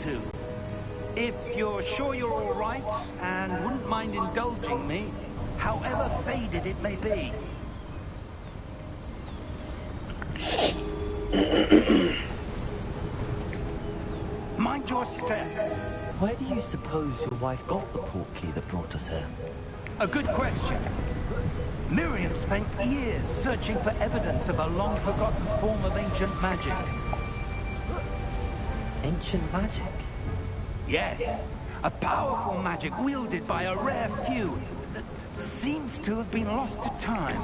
to. If you're sure you're all right and wouldn't mind indulging me, however faded it may be. Mind your step. Where do you suppose your wife got the portkey that brought us here? A good question. Miriam spent years searching for evidence of a long-forgotten form of ancient magic. Ancient magic? Yes, a powerful magic wielded by a rare few that seems to have been lost to time.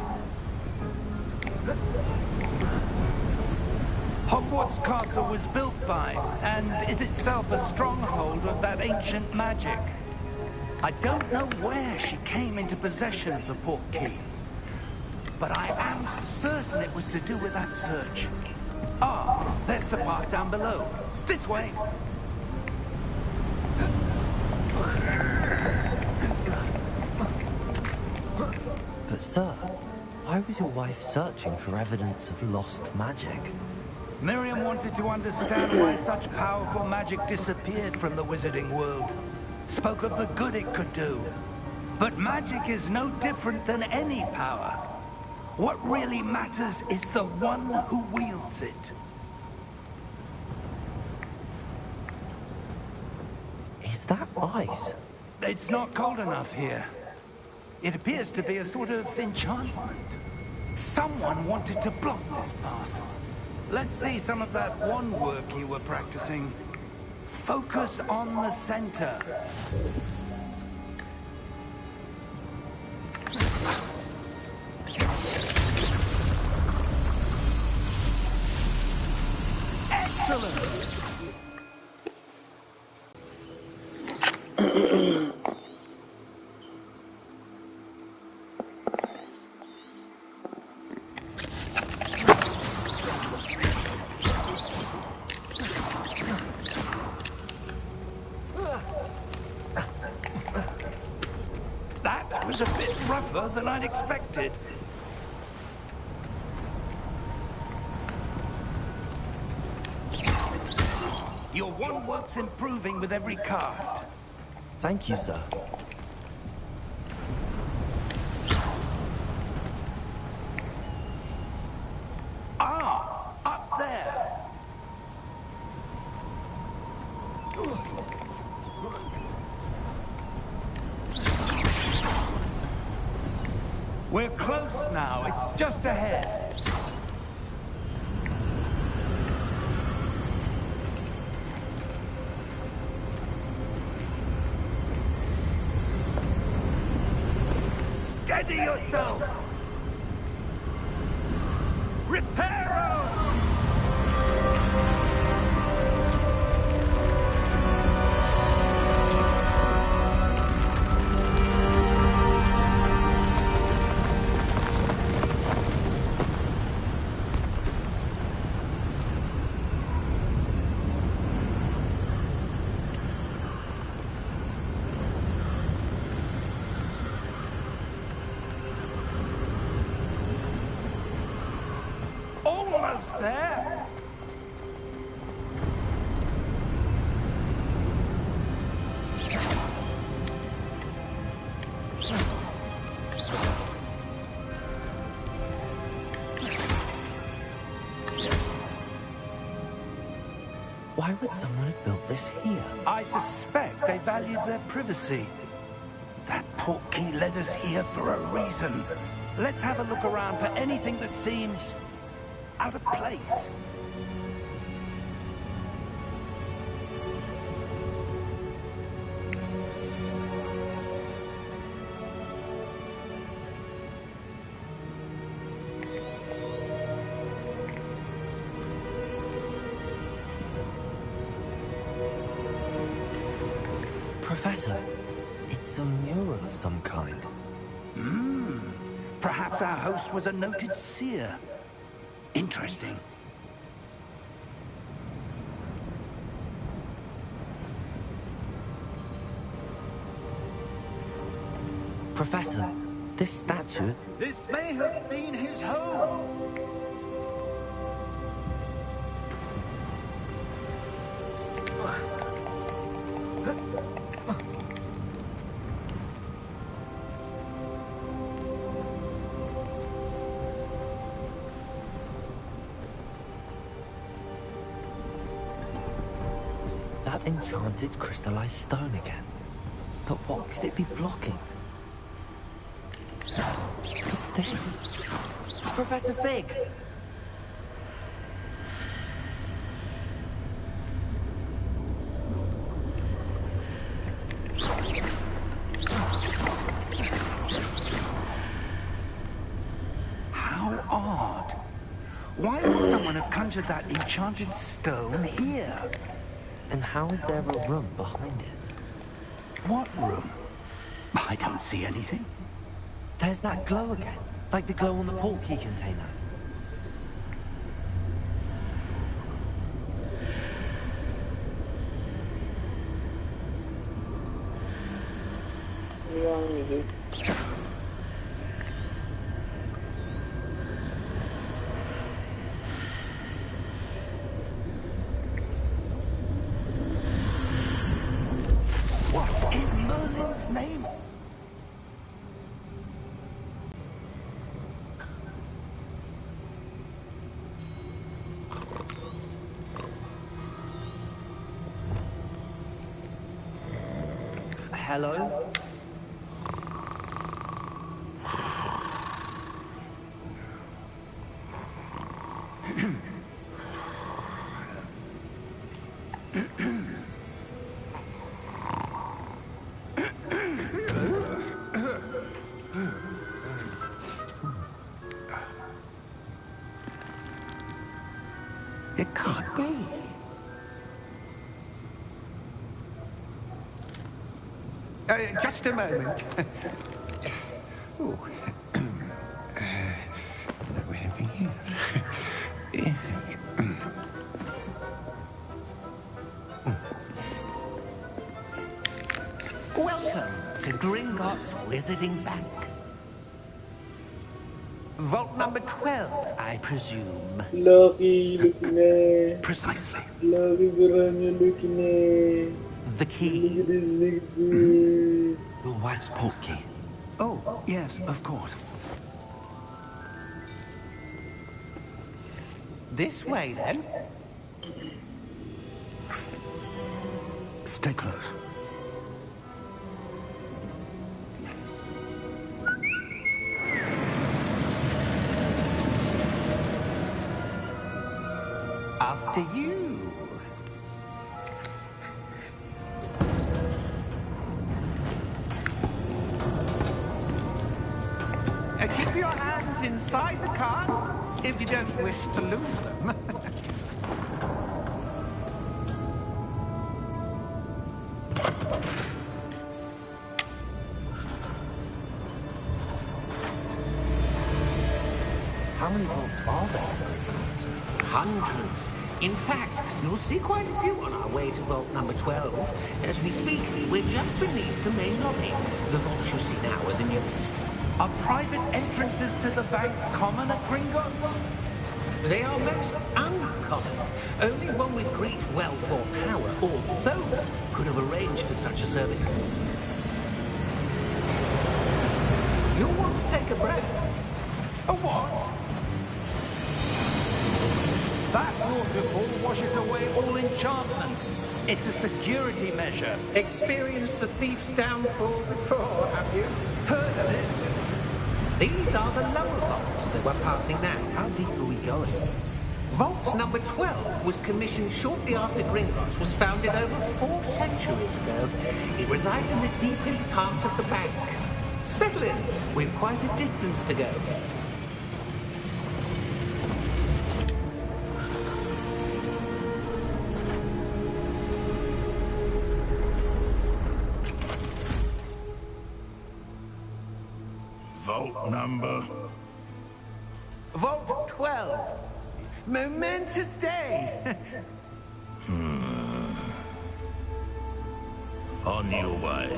Hogwarts Castle was built by, and is itself a stronghold of that ancient magic. I don't know where she came into possession of the portkey, but I am certain it was to do with that search. Ah, there's the path down below. This way. But sir, why was your wife searching for evidence of lost magic? Miriam wanted to understand why such powerful magic disappeared from the wizarding world. Spoke of the good it could do. But magic is no different than any power. What really matters is the one who wields it. Is that ice? It's not cold enough here. It appears to be a sort of enchantment. Someone wanted to block this path. Let's see some of that wand work you were practicing. Focus on the center. Excellent! That was a bit rougher than I'd expected. Your wand work's improving with every cast. Thank you, sir. Ah, up there. We're close now. It's just ahead. Steady yourself! Reparo! Almost there. Why would someone have built this here? I suspect they valued their privacy. That portkey led us here for a reason. Let's have a look around for anything that seems out of place. Professor, it's a mural of some kind. Perhaps our host was a noted seer. Interesting. Professor, this statue... This may have been his home. that enchanted crystallized stone again. But what could it be blocking? What's this? Professor Fig! How odd. Why would someone have conjured that enchanted stone here? And how is there a room behind it? What room? I don't see anything. There's that glow again, like the glow on the portkey container. What in Merlin's name? Hello? It can't be. Just a moment. Ooh. Where are we here? Welcome to Gringotts Wizarding Bank. Vault number 12, I presume. Lucky looking Precisely. Lucky berannya looking The key. Look at this nigga. Your wife's portkey. Oh, yes, of course. This way, then. Stay close. After you. Keep your hands inside the cart if you don't wish to lose them. How many vaults are there? Hundreds. In fact, you'll see quite a few on our way to vault number 12. As we speak, we're just beneath the main lobby. The vaults you see now are the newest. Are private entrances to the bank common at Gringotts? They are most uncommon. Only one with great wealth or power, or both, could have arranged for such a service. You'll want to take a breath. A what? That waterfall washes away all enchantments. It's a security measure. Experienced the thief's downfall before, have you? Heard of it? These are the lower vaults that we're passing now. How deep are we going? Vault number 12 was commissioned shortly after Gringotts was founded over 4 centuries ago. It resides in the deepest part of the bank. Settle in. We've quite a distance to go. Vault number. Vault 12. Momentous day. On your way.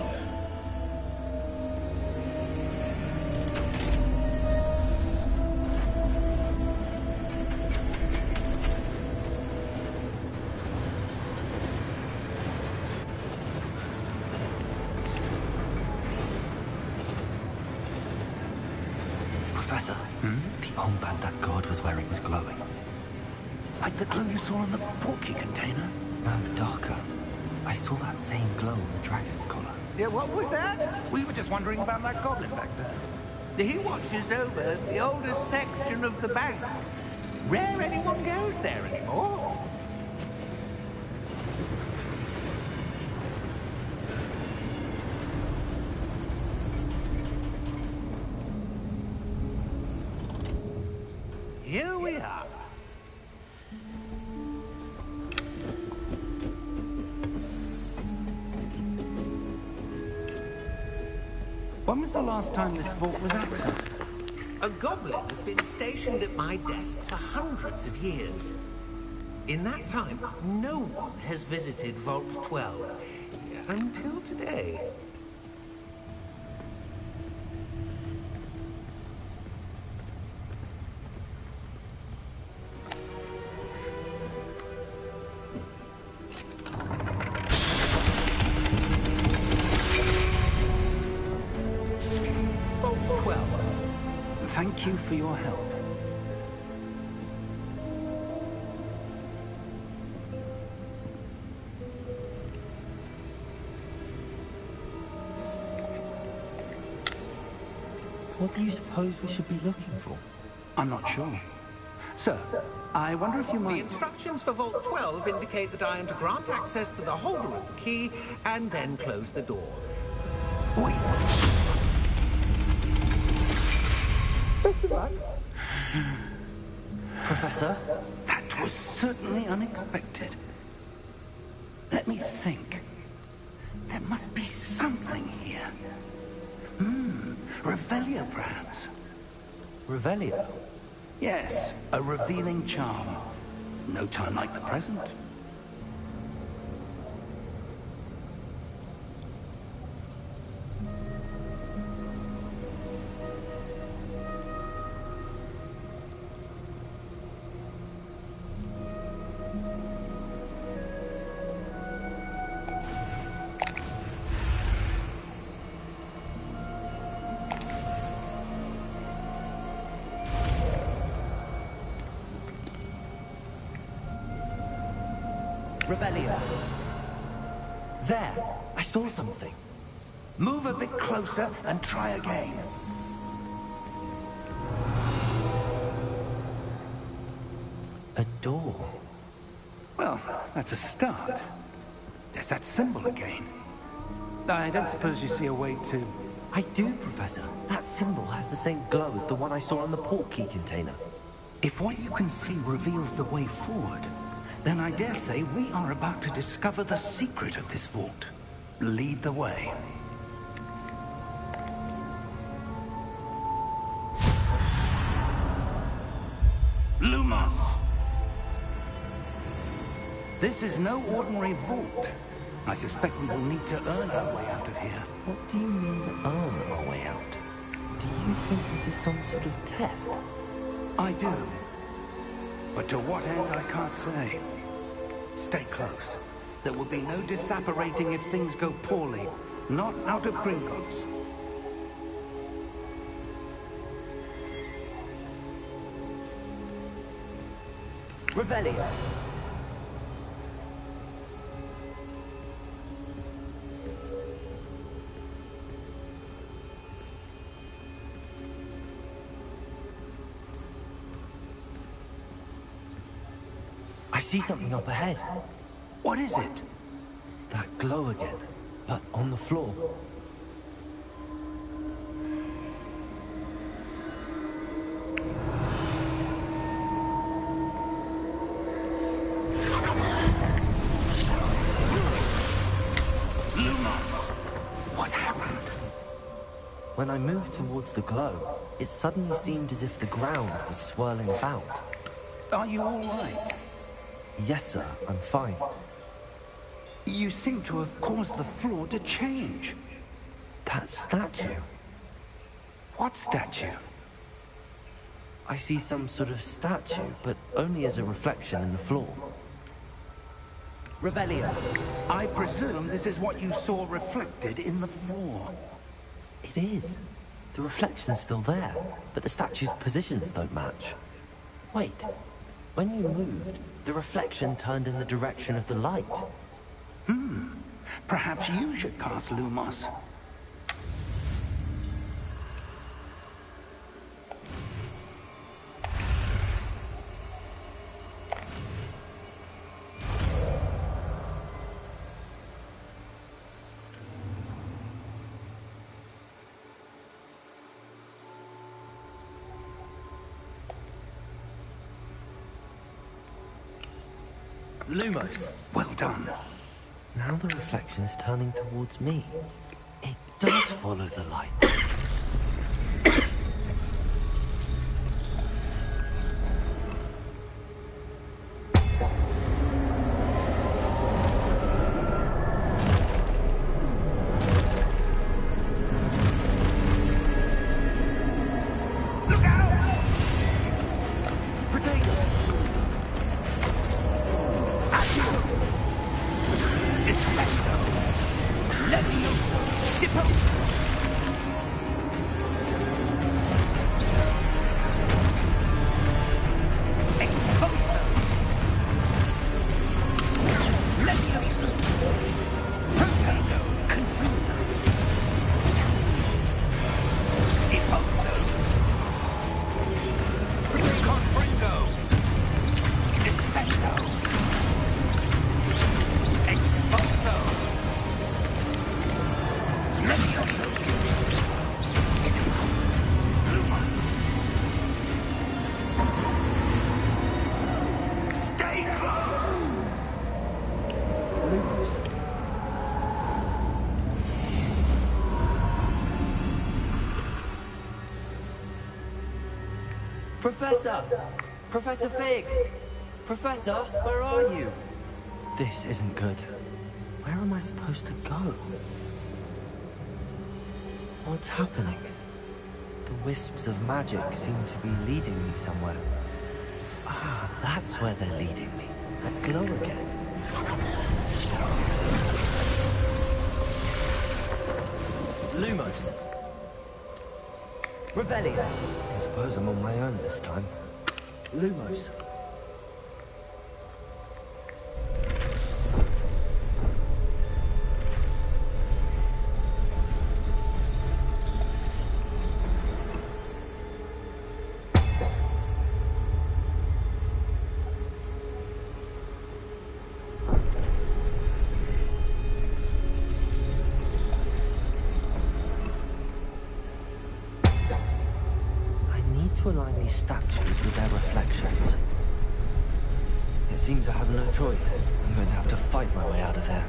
Professor, the armband that guard was wearing was glowing. Like the glow you saw on the portkey container? No, darker. I saw that same glow on the dragon's collar. Yeah, what was that? We were just wondering about that goblin back there. He watches over the oldest section of the bank. Rare anyone goes there anymore. Here we are. When was the last time this vault was accessed? A goblin has been stationed at my desk for hundreds of years. In that time, no one has visited Vault 12 until today. Vault 12. Thank you for your help. What do you suppose we should be looking for? I'm not sure. Sir, I wonder if you The might... instructions for Vault 12 indicate that I am to grant access to the holder of the key and then close the door. Wait! Professor? That was certainly unexpected. Let me think. There must be something here. Revelio, perhaps. Revelio? Yes, a revealing charm. No time like the present. Revelio. There! I saw something. Move a bit closer and try again. A door. Well, that's a start. There's that symbol again. I don't suppose you see a way to... I do, Professor. That symbol has the same glow as the one I saw on the port key container. If what you can see reveals the way forward, then I dare say we are about to discover the secret of this vault. Lead the way. Lumos! This is no ordinary vault. I suspect we will need to earn our way out of here. What do you mean, earn our way out? Do you think this is some sort of test? I do. But to what end, I can't say. Stay close. There will be no disapparating if things go poorly. Not out of Gringotts. Revelio. I see something up ahead. What is it? That glow again, but on the floor. What happened? When I moved towards the glow, it suddenly seemed as if the ground was swirling about. Are you all right? Yes, sir, I'm fine. You seem to have caused the floor to change. That statue. What statue? I see some sort of statue, but only as a reflection in the floor. Revelio. I presume this is what you saw reflected in the floor. It is. The reflection's still there, but the statue's positions don't match. Wait. When you moved, the reflection turned in the direction of the light. Perhaps you should cast Lumos. Lumos. Well done. Now the reflection is turning towards me. It does follow the light. Look out! Potato! Defendo! Levioso! Deposo! Exposo! Levioso! Protego! Confuso! Deposo! Confringo! Descendo! Exposo! Levioso! Lumos! Stay close! Lumos. Professor! Professor Fig! Professor, where are you? This isn't good. Where am I supposed to go? What's happening? The wisps of magic seem to be leading me somewhere. Ah, that's where they're leading me. That glow again. Lumos. Revelio. I suppose I'm on my own this time. Lumos. To align these statues with their reflections. It seems I have no choice. I'm going to have to fight my way out of here.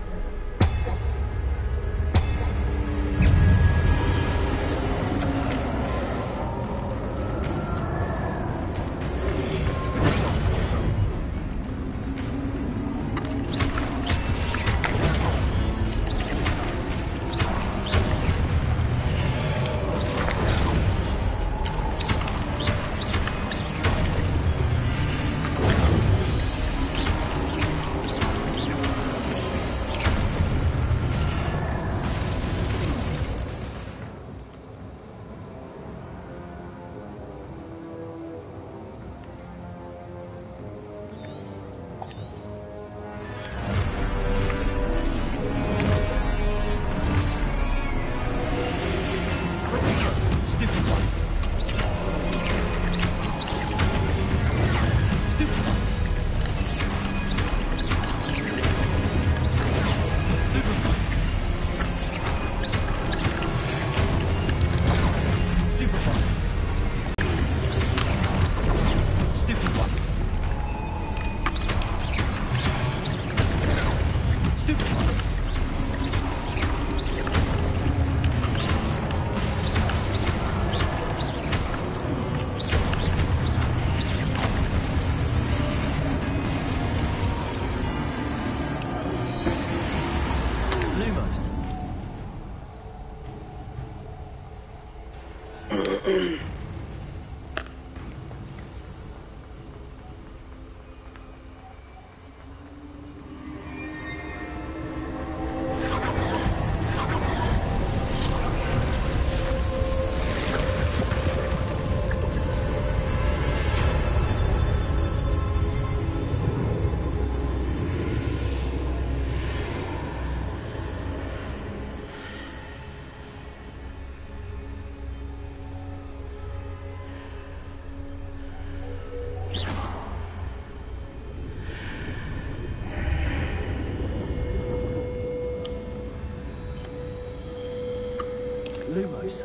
Lumos.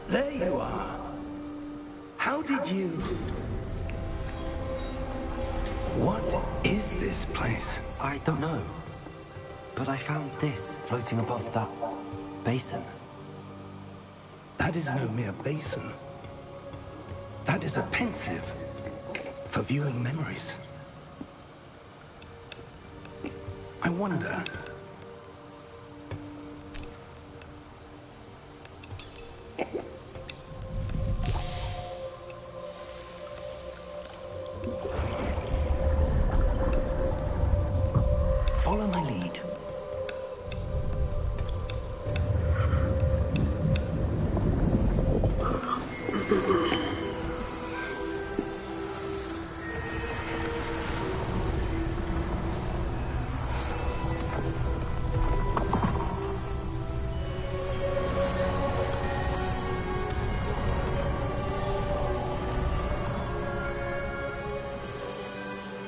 There you are. How did you... What is this place? I don't know. But I found this floating above that basin. That is no mere basin. That is a pensive for viewing memories. I wonder... Follow my lead.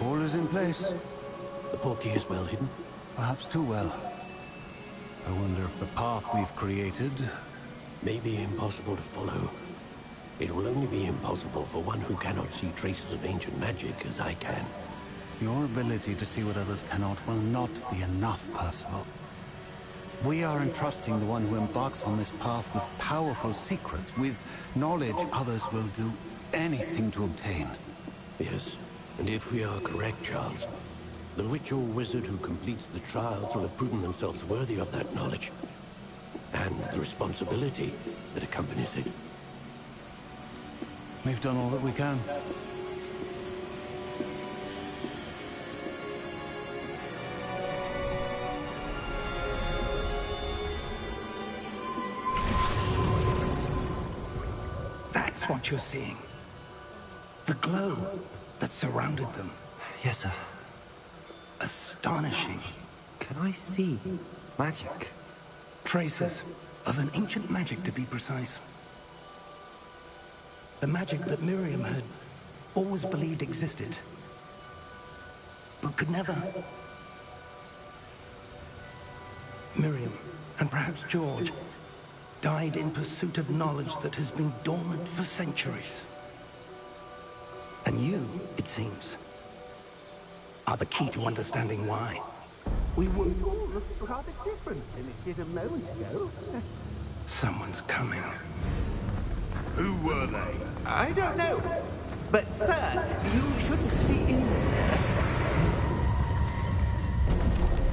All is in place. The portkey is well hidden. Perhaps too well. I wonder if the path we've created... May be impossible to follow. It will only be impossible for one who cannot see traces of ancient magic as I can. Your ability to see what others cannot will not be enough, Percival. We are entrusting the one who embarks on this path with powerful secrets, with knowledge others will do anything to obtain. Yes, and if we are correct, Charles, the witch or wizard who completes the trials will have proven themselves worthy of that knowledge. And the responsibility that accompanies it. We've done all that we can. That's what you're seeing. The glow that surrounded them. Yes, sir. Astonishing. Can I see magic? Traces of an ancient magic, to be precise. The magic that Miriam had always believed existed, but could never. Miriam, and perhaps George, died in pursuit of knowledge that has been dormant for centuries. And you, it seems, are the key to understanding why. We were... Rather different than it did a moment ago. Someone's coming. Who were they? I don't know. But, sir, you shouldn't be in there.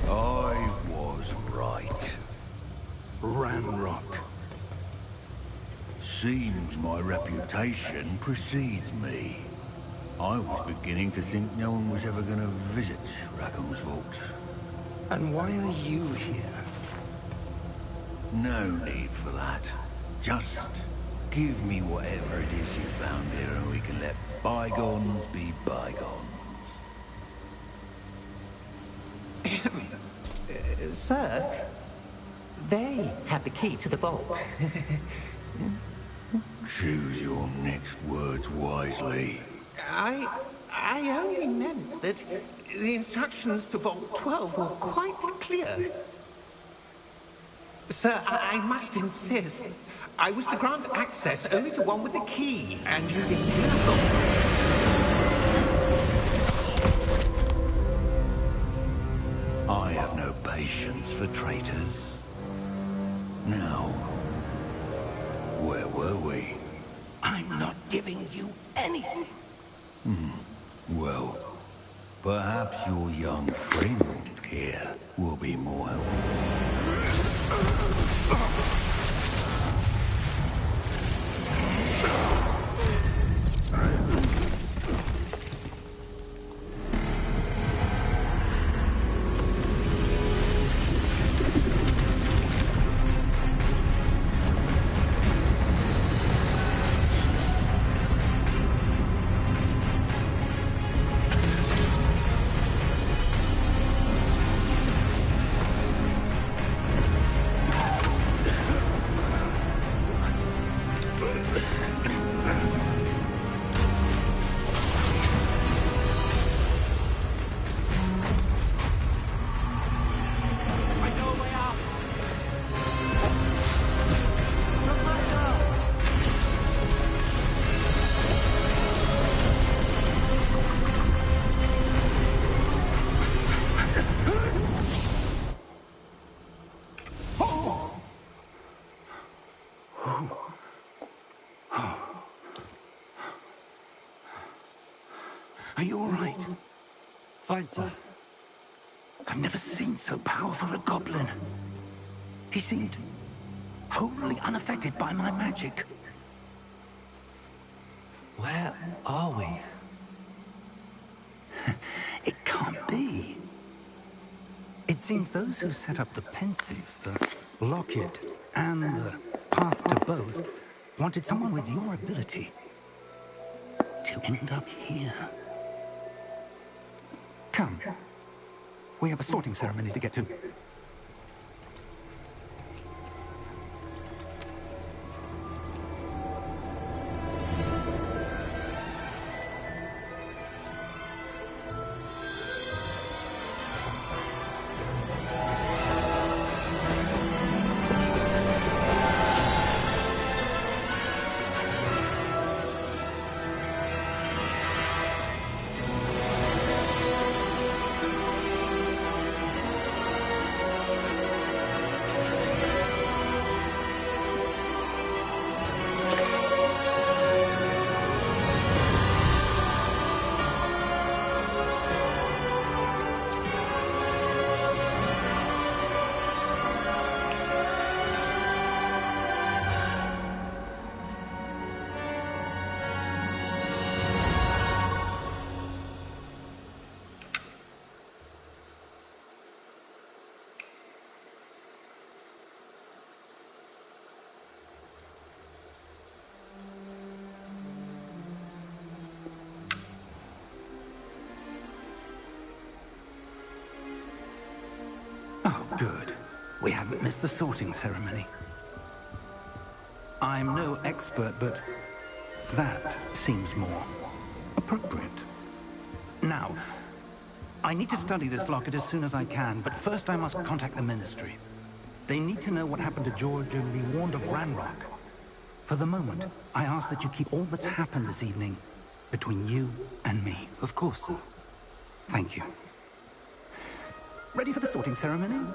I was right. Ramrock. Seems my reputation precedes me. I was beginning to think no one was ever going to visit Rackham's vault. And why are you here? No need for that. Just give me whatever it is you found here and we can let bygones be bygones. Sir, they have the key to the vault. Choose your next words wisely. I only meant that the instructions to Vault 12 were quite clear. Sir, I must insist. I was to grant access only to one with the key, and you didn't have them. I have no patience for traitors. Now, where were we? I'm not giving you anything. Well, perhaps your young friend here will be more helpful. Are you all right? Fine, sir. I've never seen so powerful a goblin. He seemed wholly unaffected by my magic. Where are we? It can't be. It seems those who set up the pensive, the locket, and the path to both wanted someone with your ability to end up here. Come. We have a sorting ceremony to get to. Oh, good. We haven't missed the sorting ceremony. I'm no expert, but that seems more appropriate. Now, I need to study this locket as soon as I can, but first I must contact the Ministry. They need to know what happened to George and be warned of Ranrock. For the moment, I ask that you keep all that's happened this evening between you and me. Of course. Thank you. Ready for the sorting ceremony?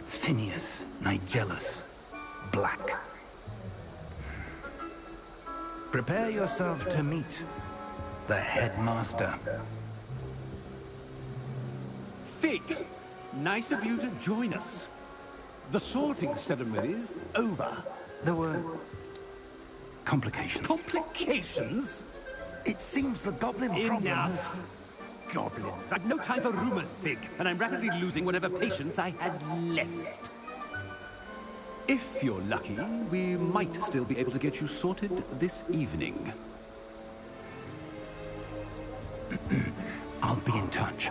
Phineas, Nigellus, Black. Prepare yourself to meet the headmaster. Fig, nice of you to join us. The sorting ceremony's over. There were complications. Complications? It seems the goblin problem has... Enough. Goblins. I've no time for rumors, Fig, and I'm rapidly losing whatever patience I had left. If you're lucky, we might still be able to get you sorted this evening. I'll be in touch.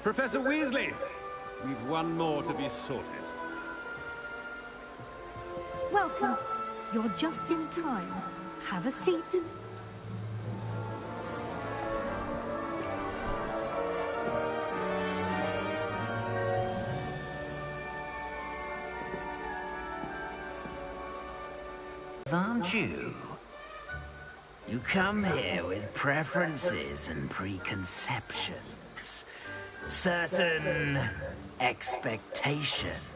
Professor Weasley, we've one more to be sorted. Welcome. You're just in time. Have a seat. Aren't you? You come here with preferences and preconceptions. Certain expectations.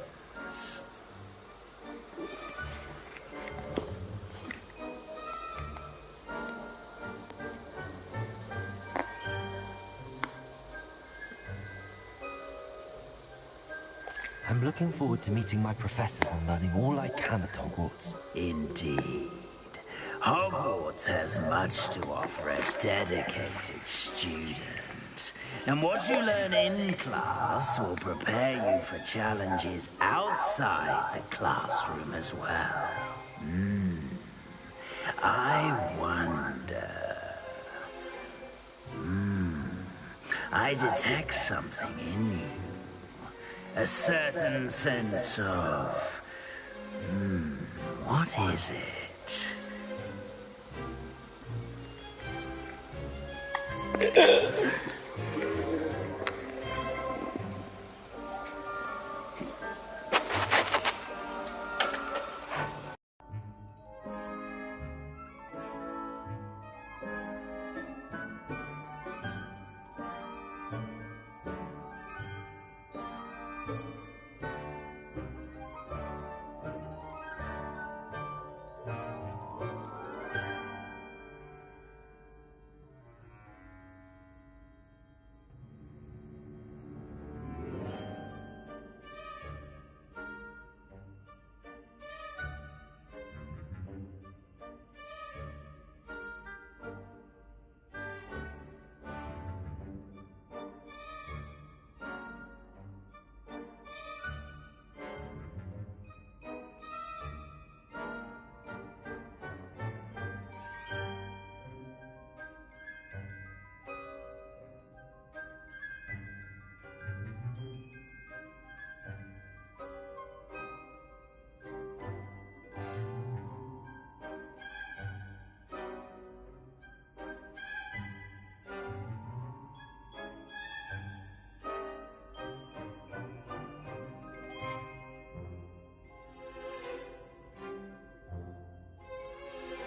I'm looking forward to meeting my professors and learning all I can at Hogwarts. Indeed. Hogwarts has much to offer a dedicated student. And what you learn in class will prepare you for challenges outside the classroom as well. I wonder... I detect something in you. A certain sense of... What is it?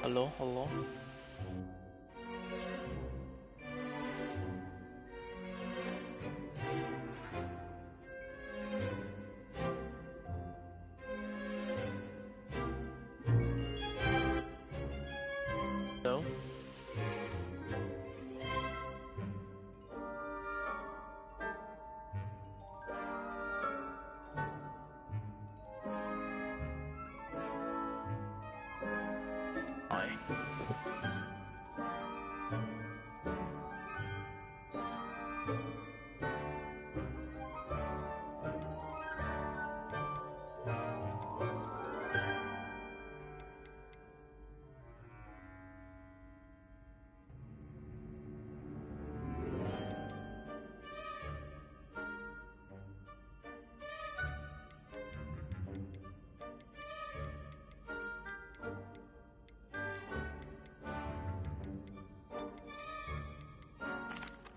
Hello, hello. Hello. Hi.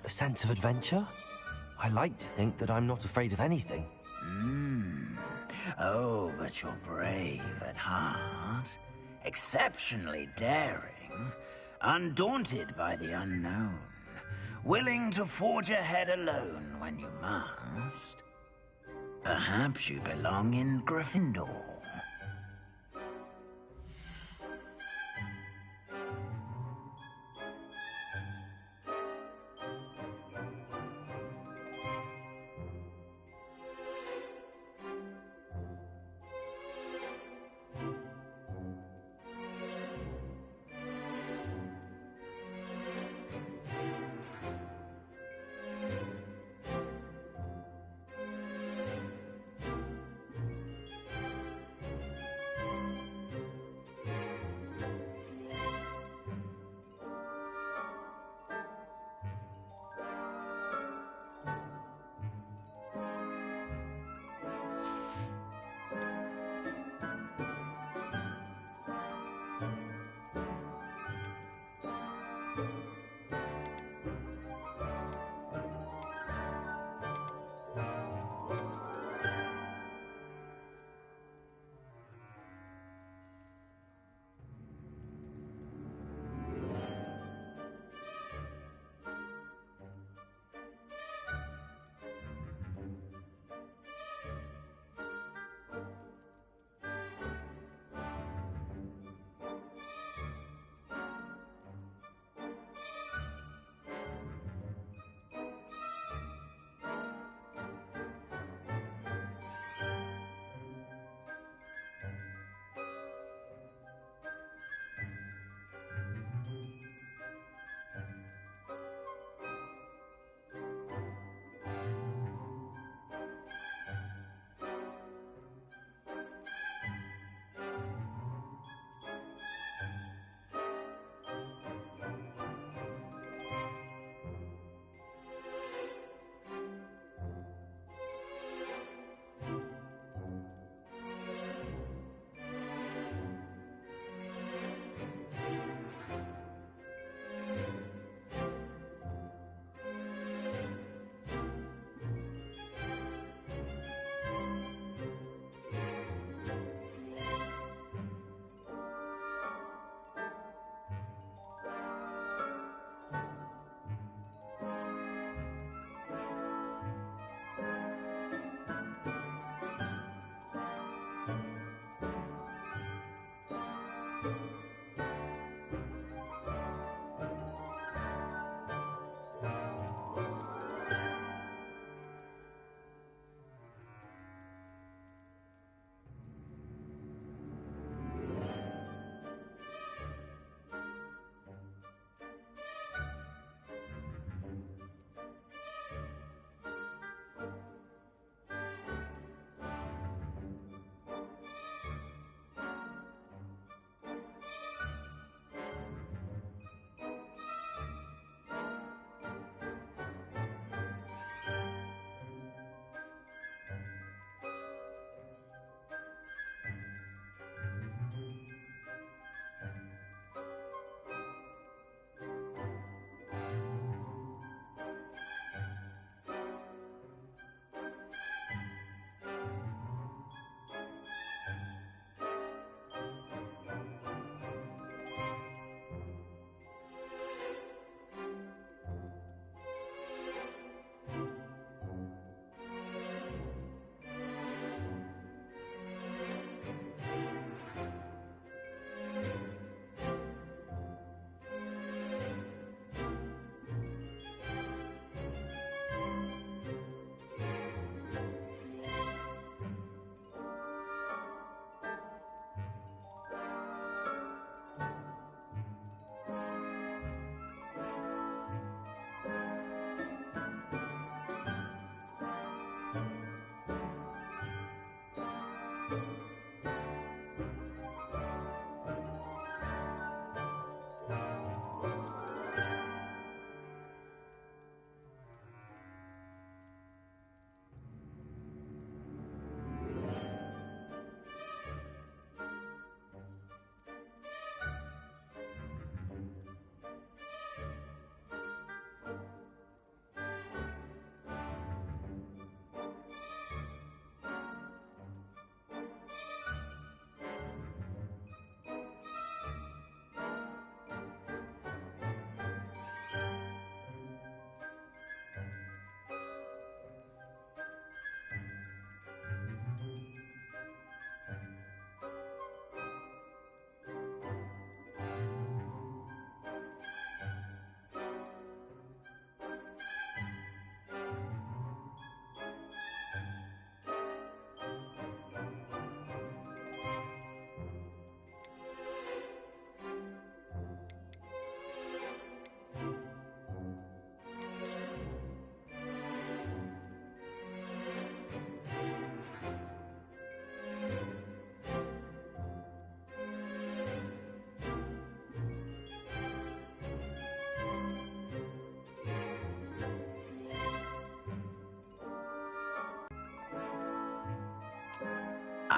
A sense of adventure? I like to think that I'm not afraid of anything. Oh, but you're brave at heart. Exceptionally daring. Undaunted by the unknown. Willing to forge ahead alone when you must. Perhaps you belong in Gryffindor.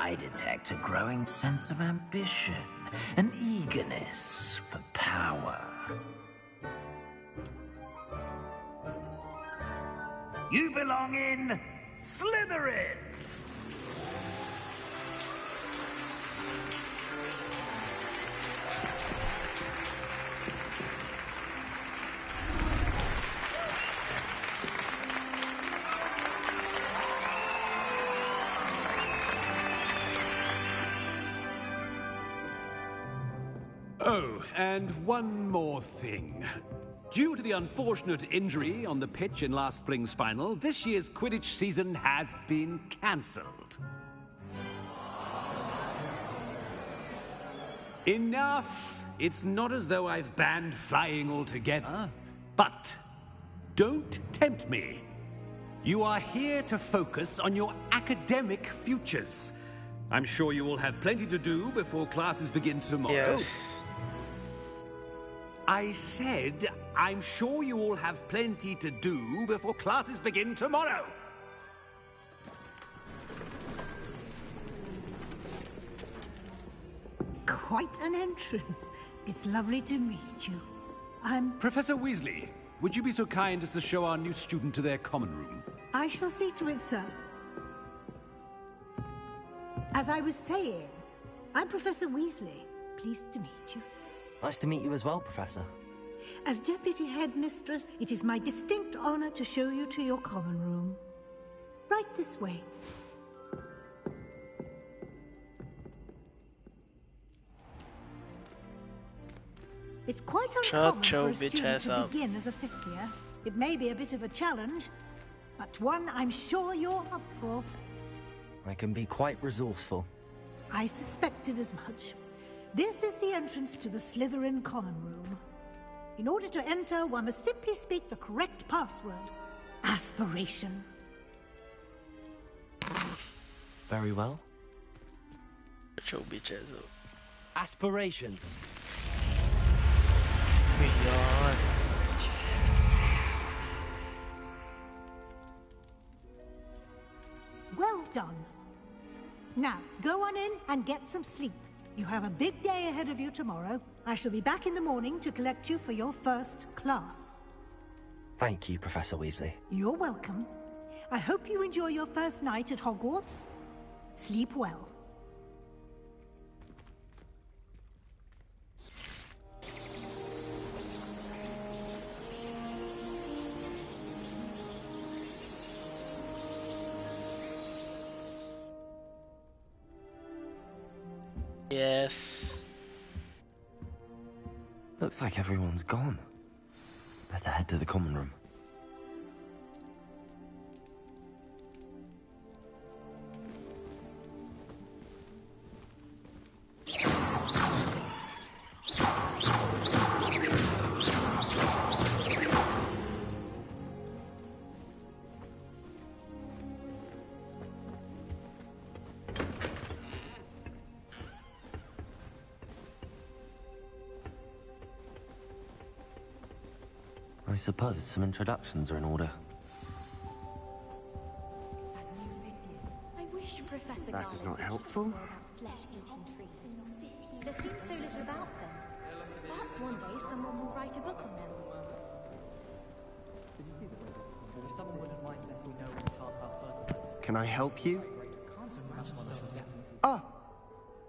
I detect a growing sense of ambition, an eagerness for power. You belong in Slytherin! Oh, and one more thing. Due to the unfortunate injury on the pitch in last spring's final, this year's Quidditch season has been cancelled. Enough! It's not as though I've banned flying altogether, but don't tempt me. You are here to focus on your academic futures. I'm sure you will have plenty to do before classes begin tomorrow. Yes. I said, I'm sure you all have plenty to do before classes begin tomorrow. Quite an entrance. It's lovely to meet you. Professor Weasley, would you be so kind as to show our new student to their common room? I shall see to it, sir. As I was saying, I'm Professor Weasley. Pleased to meet you. Nice to meet you as well, Professor. As Deputy Headmistress, it is my distinct honor to show you to your common room. Right this way. It's quite uncommon for a student to begin as a fifth year. It may be a bit of a challenge, but one I'm sure you're up for. I can be quite resourceful. I suspected as much. This is the entrance to the Slytherin common room. In order to enter, one must simply speak the correct password. Aspiration. Very well. Aspiration. Well done. Now, go on in and get some sleep. You have a big day ahead of you tomorrow. I shall be back in the morning to collect you for your first class. Thank you, Professor Weasley. You're welcome. I hope you enjoy your first night at Hogwarts. Sleep well. Yes. Looks like everyone's gone. Better head to the common room. I suppose some introductions are in order. I wish Professor That is not helpful. Flesh-eating trees. There seems so little about them. Perhaps one day someone will write a book on them. Can I help you? Ah,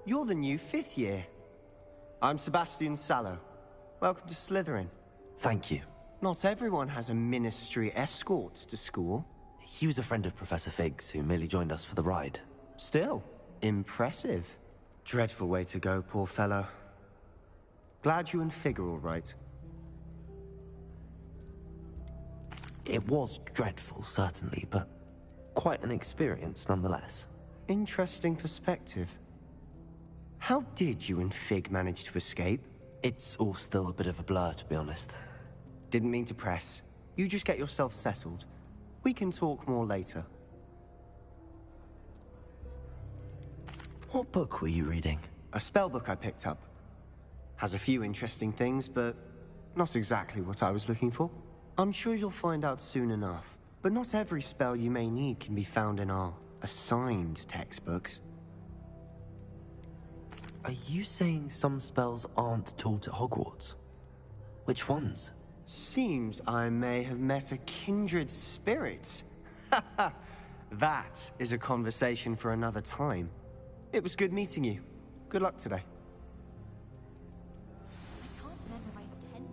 you're the new fifth year. I'm Sebastian Sallow. Welcome to Slytherin. Thank you. Not everyone has a ministry escort to school. He was a friend of Professor Fig's who merely joined us for the ride. Still, impressive. Dreadful way to go, poor fellow. Glad you and Fig are all right. It was dreadful, certainly, but quite an experience nonetheless. Interesting perspective. How did you and Fig manage to escape? It's all still a bit of a blur, to be honest. Didn't mean to press. You just get yourself settled. We can talk more later. What book were you reading? A spell book I picked up. Has a few interesting things, but not exactly what I was looking for. I'm sure you'll find out soon enough. But not every spell you may need can be found in our assigned textbooks. Are you saying some spells aren't taught at Hogwarts? Which ones? Seems I may have met a kindred spirit. That is a conversation for another time. It was good meeting you. Good luck today. I can't memorize 10.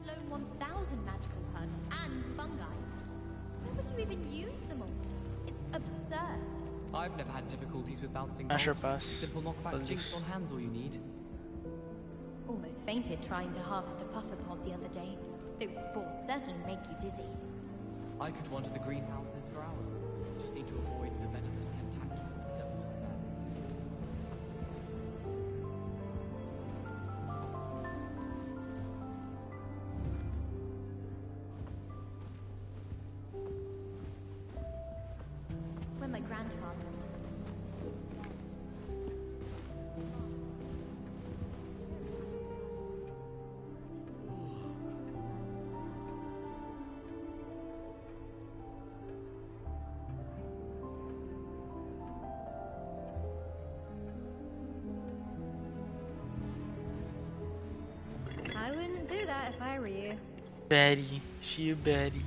Let alone 1,000 magical herbs and fungi. Where would you even use them all? It's absurd. I've never had difficulties with bouncing Asher balls. pass. Simple knockback jinx on hands all you need. Almost fainted trying to harvest a puffer pod the other day. Those spores certainly make you dizzy. I could wander the greenhouses for hours. Just need to avoid the venomous tentacular devil's snare. When my grandfather... I wouldn't do that if I were you. Betty. She a Betty.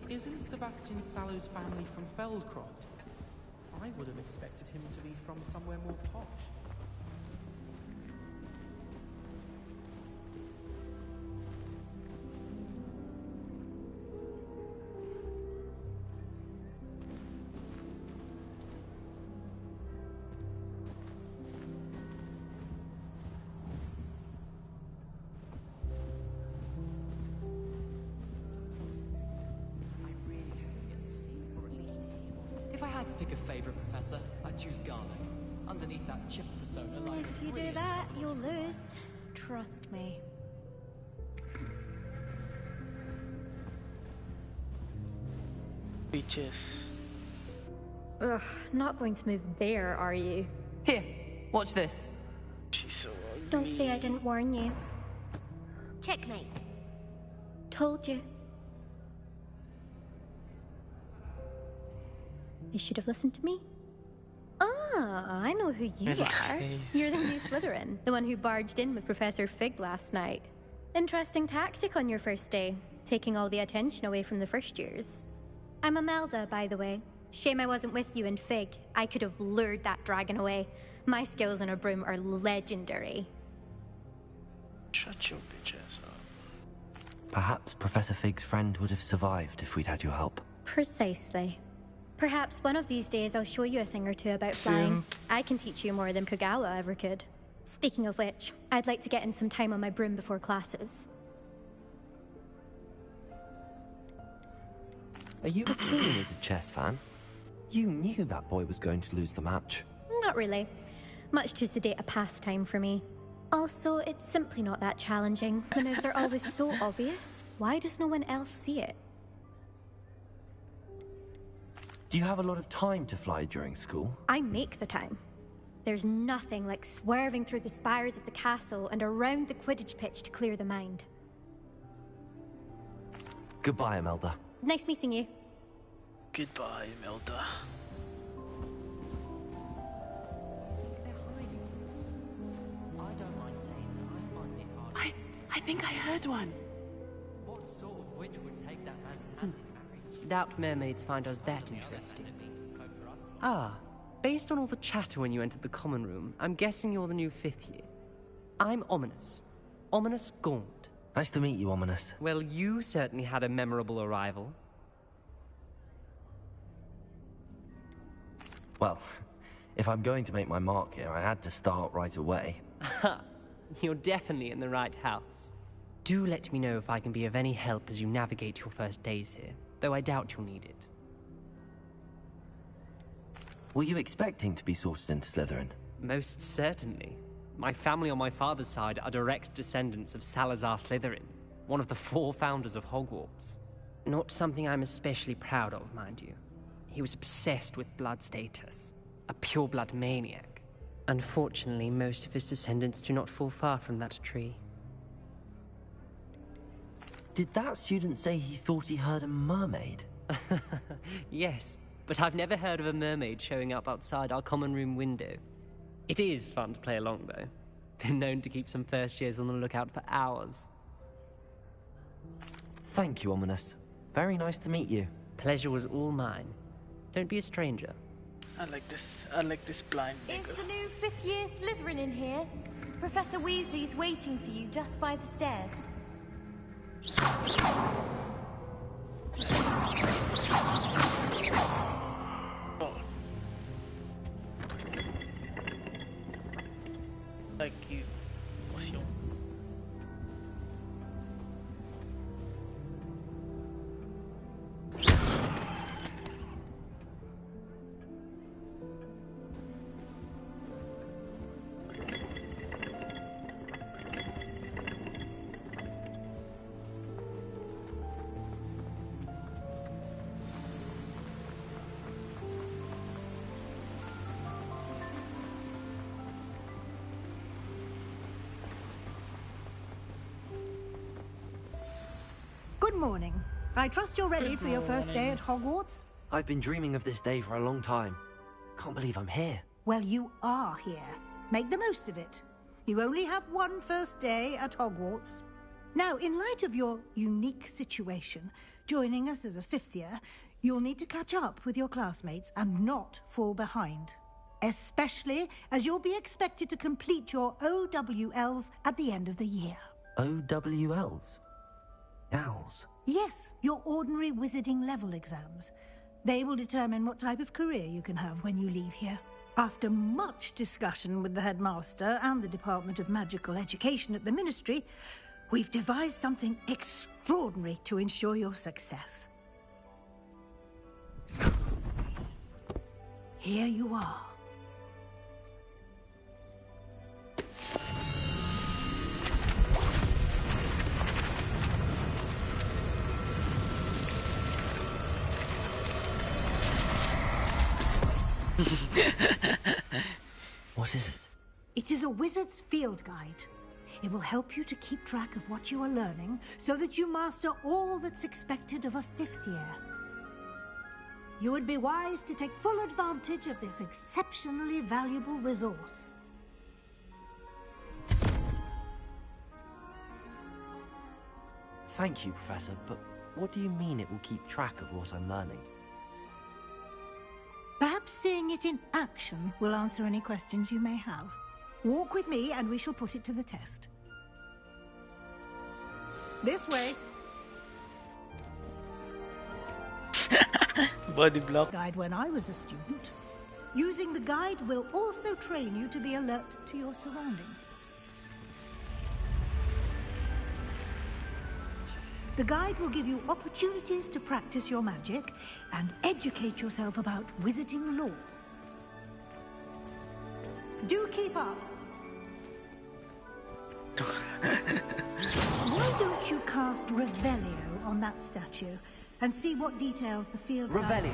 Isn't Sebastian Sallow's family from Feldcroft? I would have expected him to be from somewhere more posh. If I had to pick a favorite professor, I'd choose Garlic. Underneath that chipper persona lies If a you do brilliant that, talent. you'll lose. Trust me. Beaches. Ugh, not going to move there, are you? Here, watch this. She's so ugly. Don't say I didn't warn you. Checkmate. Told you. You should have listened to me. Ah, I know who you are. You're the new Slytherin, the one who barged in with Professor Fig last night. Interesting tactic on your first day, taking all the attention away from the first years. I'm Imelda, by the way. Shame I wasn't with you in Fig. I could have lured that dragon away. My skills on a broom are legendary. Shut your bitch ass up. Perhaps Professor Fig's friend would have survived if we'd had your help. Precisely. Perhaps one of these days I'll show you a thing or two about flying. I can teach you more than Kagawa ever could. Speaking of which, I'd like to get in some time on my broom before classes. Are you a keen wizard chess fan? You knew that boy was going to lose the match. Not really. Much too sedate a pastime for me. Also, it's simply not that challenging. The moves are always so obvious. Why does no one else see it? Do you have a lot of time to fly during school? I make the time. There's nothing like swerving through the spires of the castle and around the Quidditch pitch to clear the mind. Goodbye, Imelda. Nice meeting you. Goodbye, Imelda. I think I heard one. What sort of witch would take that man's hand in marriage? Doubt mermaids find us that interesting. Ah, based on all the chatter when you entered the common room, I'm guessing you're the new 5th year. I'm Ominous. Ominous Gaunt. Nice to meet you, Ominous. Well, you certainly had a memorable arrival. Well, if I'm going to make my mark here, I had to start right away. Ha! You're definitely in the right house. Do let me know if I can be of any help as you navigate your first days here, though I doubt you'll need it. Were you expecting to be sorted into Slytherin? Most certainly. My family on my father's side are direct descendants of Salazar Slytherin, one of the 4 founders of Hogwarts. Not something I'm especially proud of, mind you. He was obsessed with blood status. A pureblood maniac. Unfortunately, most of his descendants do not fall far from that tree. Did that student say he thought he heard a mermaid? Yes, but I've never heard of a mermaid showing up outside our common room window. It is fun to play along, though. Been known to keep some first years on the lookout for hours. Thank you, Ominous. Very nice to meet you. Pleasure was all mine. Don't be a stranger. I like this blind Is nigger. the new fifth-year Slytherin in here? Professor Weasley's waiting for you just by the stairs. Like you, potion. Good morning. I trust you're ready for your first day at Hogwarts? I've been dreaming of this day for a long time. Can't believe I'm here. Well, you are here. Make the most of it. You only have one first day at Hogwarts. Now, in light of your unique situation, joining us as a fifth year, you'll need to catch up with your classmates and not fall behind. Especially as you'll be expected to complete your OWLs at the end of the year. OWLs? Owls? Yes, your ordinary wizarding level exams. They will determine what type of career you can have when you leave here. After much discussion with the headmaster and the Department of Magical Education at the Ministry, we've devised something extraordinary to ensure your success. Here you are. What is it? It is a wizard's field guide. It will help you to keep track of what you are learning so that you master all that's expected of a fifth year. You would be wise to take full advantage of this exceptionally valuable resource. Thank you, Professor, but what do you mean it will keep track of what I'm learning? Perhaps seeing it in action will answer any questions you may have. Walk with me and we shall put it to the test. This way. Body block. Guide when I was a student. Using the guide will also train you to be alert to your surroundings. The guide will give you opportunities to practice your magic and educate yourself about wizarding lore. Do keep up. Why don't you cast Revelio on that statue and see what details the field guide... Revelio.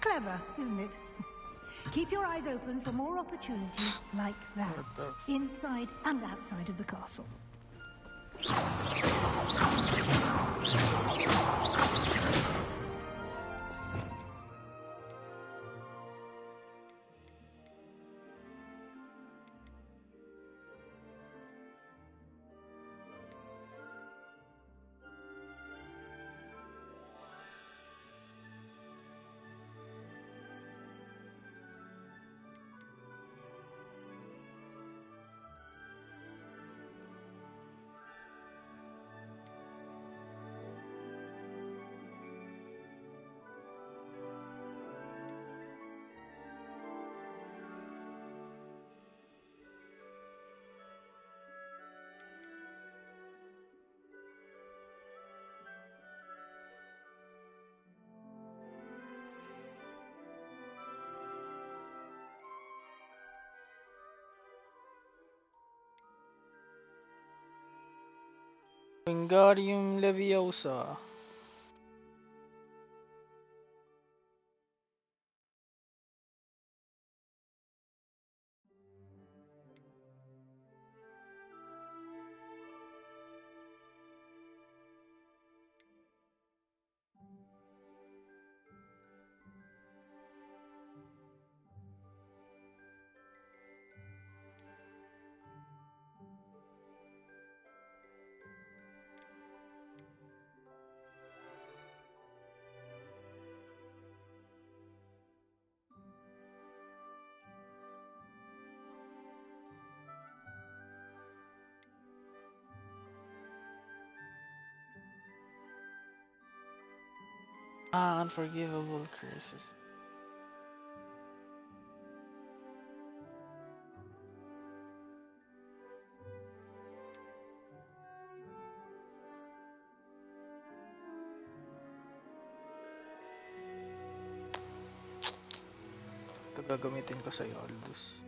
Clever, isn't it? Keep your eyes open for more opportunities like that, inside and outside of the castle. Wingardium Leviosa. Ah, unforgivable curses. Ito gagamitin ko sa'yo, Aldous.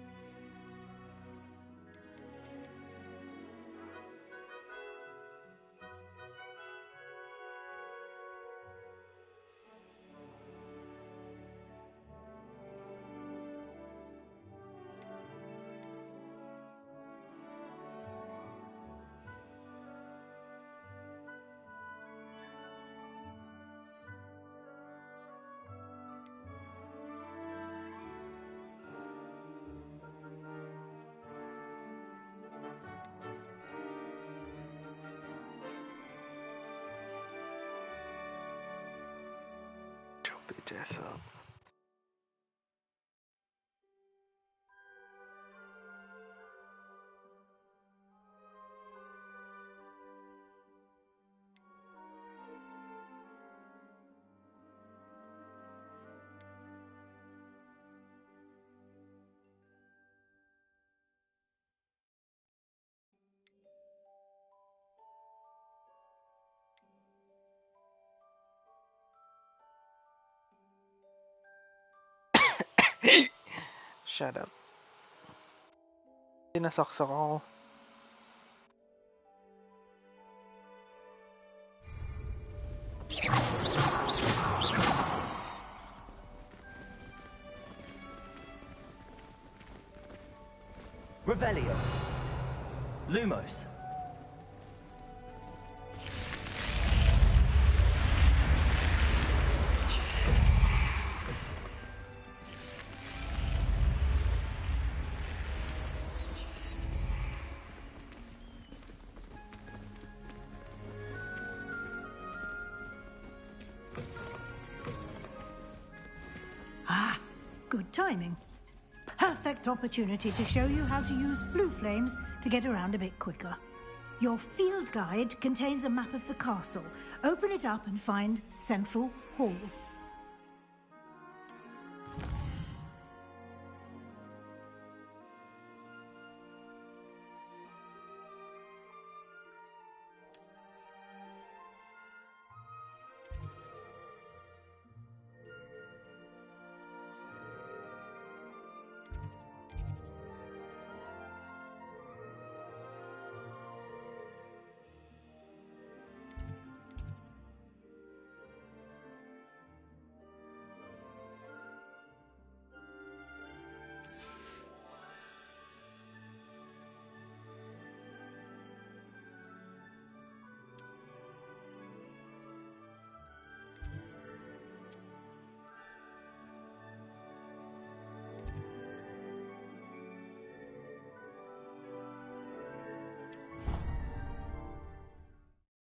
Bitches up. Shut up. Sinasaksak ako. Revelio. Lumos. Ah, good timing. Perfect opportunity to show you how to use blue flames to get around a bit quicker. Your field guide contains a map of the castle. Open it up and find Central Hall.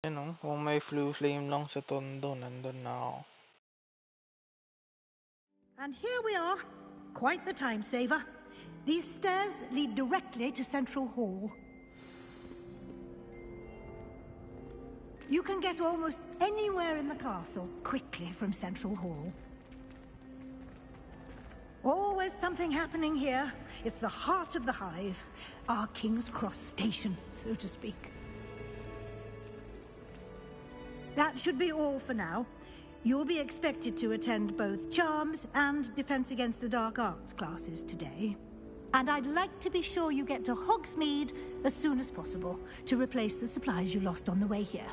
Ano, kung may blue flame lang sa tondo, nandun na ako. And here we are. Quite the time saver. These stairs lead directly to Central Hall. You can get almost anywhere in the castle quickly from Central Hall. Always something happening here. It's the heart of the hive. Our King's Cross station, so to speak. That should be all for now. You'll be expected to attend both Charms and Defense Against the Dark Arts classes today. And I'd like to be sure you get to Hogsmeade as soon as possible to replace the supplies you lost on the way here.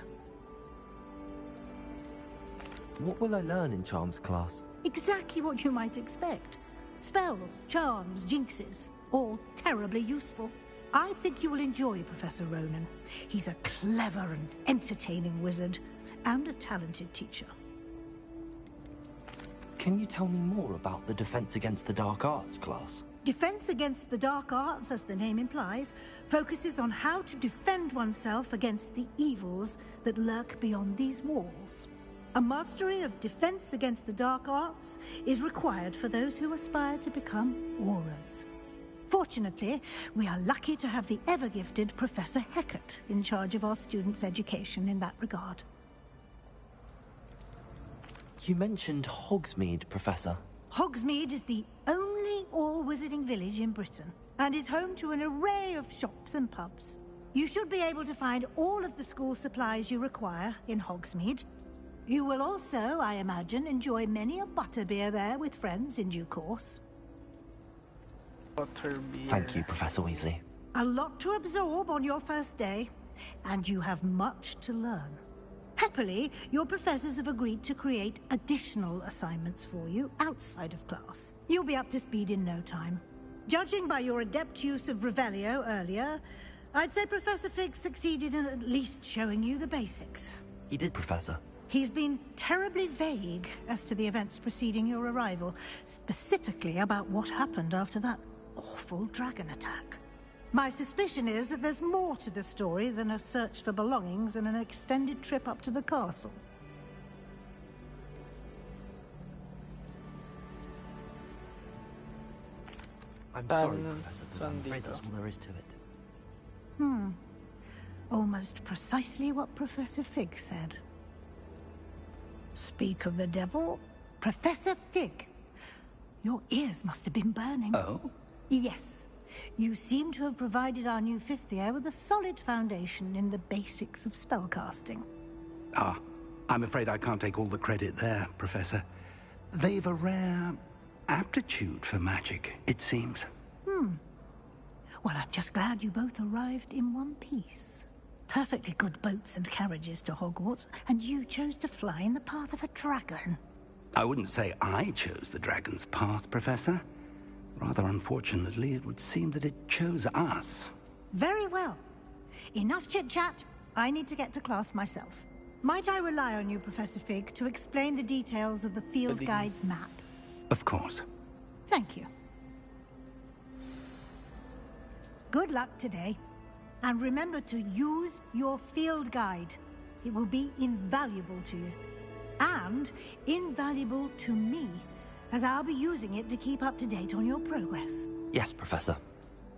What will I learn in Charms class? Exactly what you might expect. Spells, charms, jinxes, all terribly useful. I think you will enjoy Professor Ronan. He's a clever and entertaining wizard, and a talented teacher. Can you tell me more about the Defense Against the Dark Arts class? Defense Against the Dark Arts, as the name implies, focuses on how to defend oneself against the evils that lurk beyond these walls. A mastery of Defense Against the Dark Arts is required for those who aspire to become Aurors. Fortunately, we are lucky to have the ever-gifted Professor Hecat in charge of our students' education in that regard. You mentioned Hogsmeade, Professor. Hogsmeade is the only all-wizarding village in Britain, and is home to an array of shops and pubs. You should be able to find all of the school supplies you require in Hogsmeade. You will also, I imagine, enjoy many a butterbeer there with friends in due course. Butterbeer. Thank you, Professor Weasley. A lot to absorb on your first day, and you have much to learn. Happily, your professors have agreed to create additional assignments for you outside of class. You'll be up to speed in no time. Judging by your adept use of Revelio earlier, I'd say Professor Fig succeeded in at least showing you the basics. He did, Professor. He's been terribly vague as to the events preceding your arrival, specifically about what happened after that awful dragon attack. My suspicion is that there's more to the story than a search for belongings and an extended trip up to the castle. I'm sorry, Professor, but I'm afraid that's all there is to it. Almost precisely what Professor Fig said. Speak of the devil, Professor Fig. Your ears must have been burning. Oh? Yes. You seem to have provided our new fifth year with a solid foundation in the basics of spellcasting. Ah, I'm afraid I can't take all the credit there, Professor. They've a rare aptitude for magic, it seems. Well, I'm just glad you both arrived in one piece. Perfectly good boats and carriages to Hogwarts, and you chose to fly in the path of a dragon. I wouldn't say I chose the dragon's path, Professor. Rather unfortunately, it would seem that it chose us. Very well. Enough chit-chat. I need to get to class myself. Might I rely on you, Professor Fig, to explain the details of the field guide's map? Of course. Thank you. Good luck today. And remember to use your field guide. It will be invaluable to you. And invaluable to me, as I'll be using it to keep up to date on your progress. Yes, Professor.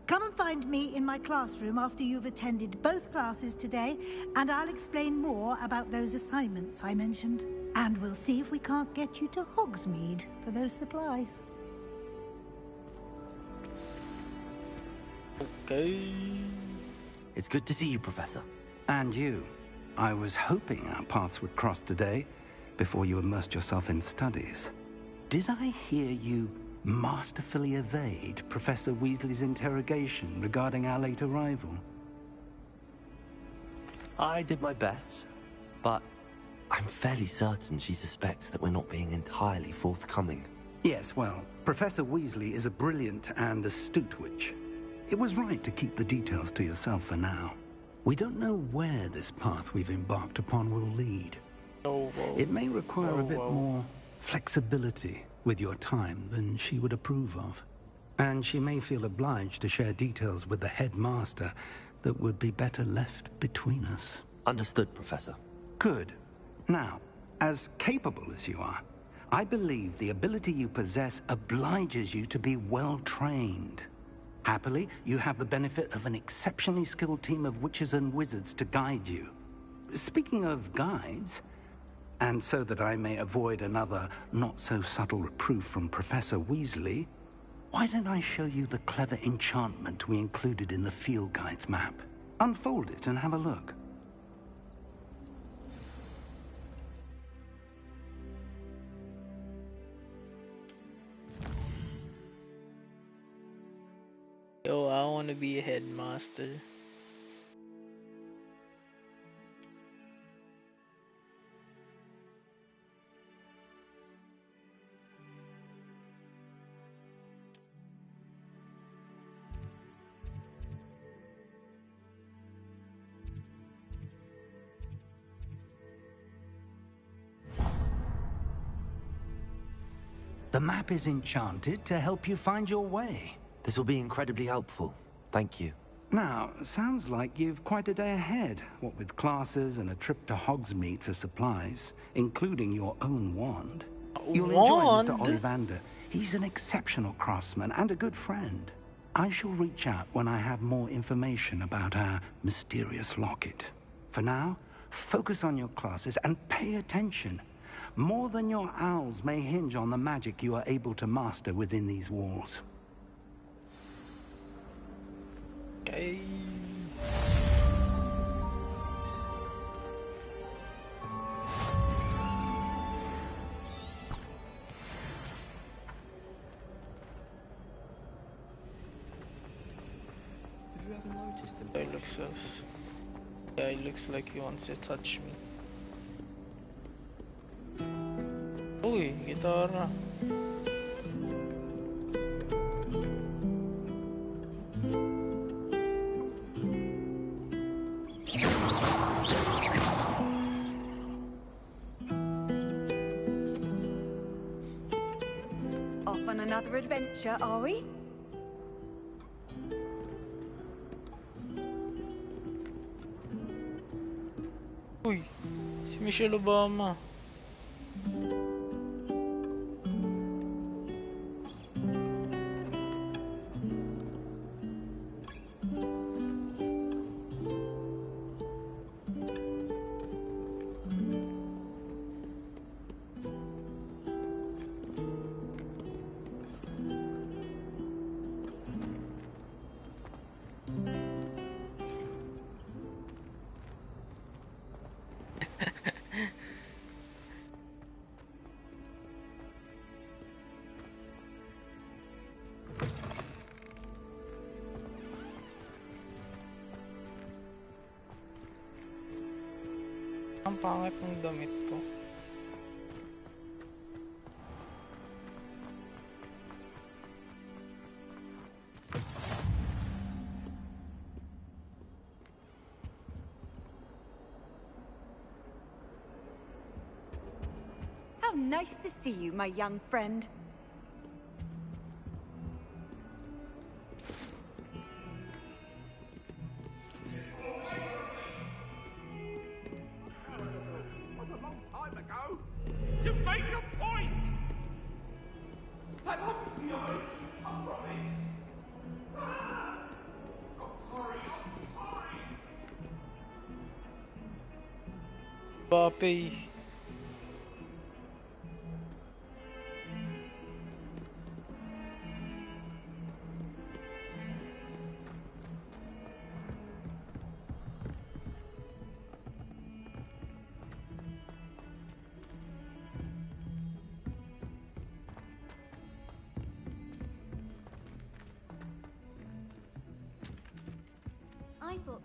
Come and find me in my classroom after you've attended both classes today, and I'll explain more about those assignments I mentioned. And we'll see if we can't get you to Hogsmeade for those supplies. Okay. It's good to see you, Professor. And you. I was hoping our paths would cross today, before you immersed yourself in studies. Did I hear you masterfully evade Professor Weasley's interrogation regarding our late arrival? I did my best, but I'm fairly certain she suspects that we're not being entirely forthcoming. Yes, well, Professor Weasley is a brilliant and astute witch. It was right to keep the details to yourself for now. We don't know where this path we've embarked upon will lead. It may require a bit more flexibility with your time than she would approve of. And she may feel obliged to share details with the headmaster that would be better left between us. Understood, Professor. Good. Now, as capable as you are, I believe the ability you possess obliges you to be well trained. Happily, you have the benefit of an exceptionally skilled team of witches and wizards to guide you. Speaking of guides, and so that I may avoid another not-so-subtle reproof from Professor Weasley, why don't I show you the clever enchantment we included in the field guide's map? Unfold it and have a look. wanna be a headmaster. The map is enchanted to help you find your way. This will be incredibly helpful. Thank you. Now, sounds like you've quite a day ahead, what with classes and a trip to Hogsmeade for supplies, including your own wand. You'll enjoy Mr. Ollivander. He's an exceptional craftsman and a good friend. I shall reach out when I have more information about our mysterious locket. For now, focus on your classes and pay attention. More than your owls may hinge on the magic you are able to master within these walls. Okay. Have you ever noticed him? It looks so. Yeah, it looks like he wants to touch me. Uy, gitarra. Off on another adventure, are we? Uy, si Michelle Obama. Ang pangit ng damit ko. How nice to see you, my young friend. Papi. I thought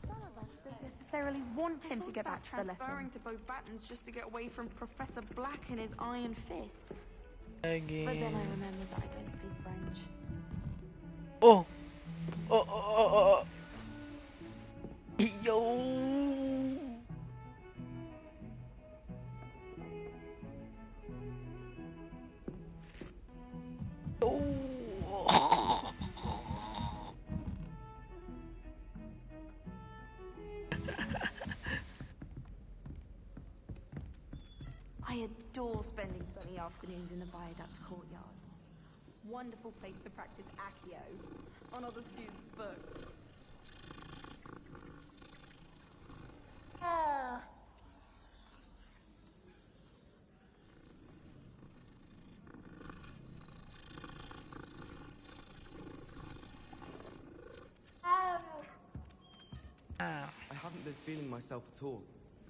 none of us don't necessarily want him to get back to the lesson. Transferring to Beauxbatons just to get away from Professor Black and his iron fist. Again. But then I remembered that I don't speak French. Oh! Oh! Yo! I adore spending sunny afternoons in the Viaduct courtyard. Wonderful place to practice Accio on other students' books. I haven't been feeling myself at all.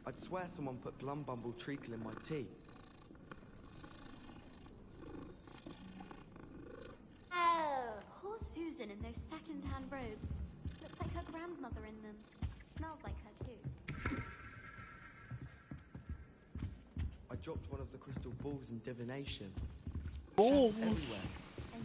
I'd swear someone put Glumbumble treacle in my tea. crimson in those second-hand robes. Looks like her grandmother in them. Smells like her too. I dropped one of the crystal balls in divination. Balls? And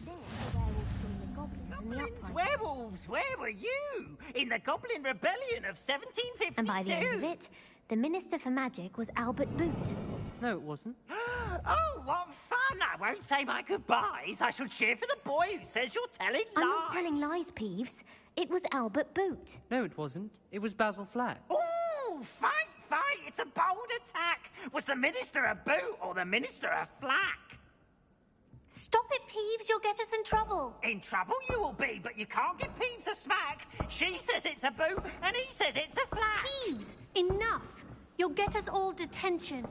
then the werewolves joined the goblins in the uprising. Werewolves, where were you? In the Goblin Rebellion of 1752? And by the end of it, the Minister for Magic was Albert Boot. No, it wasn't. Oh, what fun! I won't say my goodbyes. I shall cheer for the boy who says you're telling lies. I'm not telling lies, Peeves. It was Albert Boot. No, it wasn't. It was Basil Flack. Ooh, fight! It's a bold attack. Was the Minister a boot or the Minister a flack? Stop it, Peeves. You'll get us in trouble. In trouble you will be, but you can't give Peeves a smack. She says it's a boot and he says it's a flack. Peeves, enough. You'll get us all detention.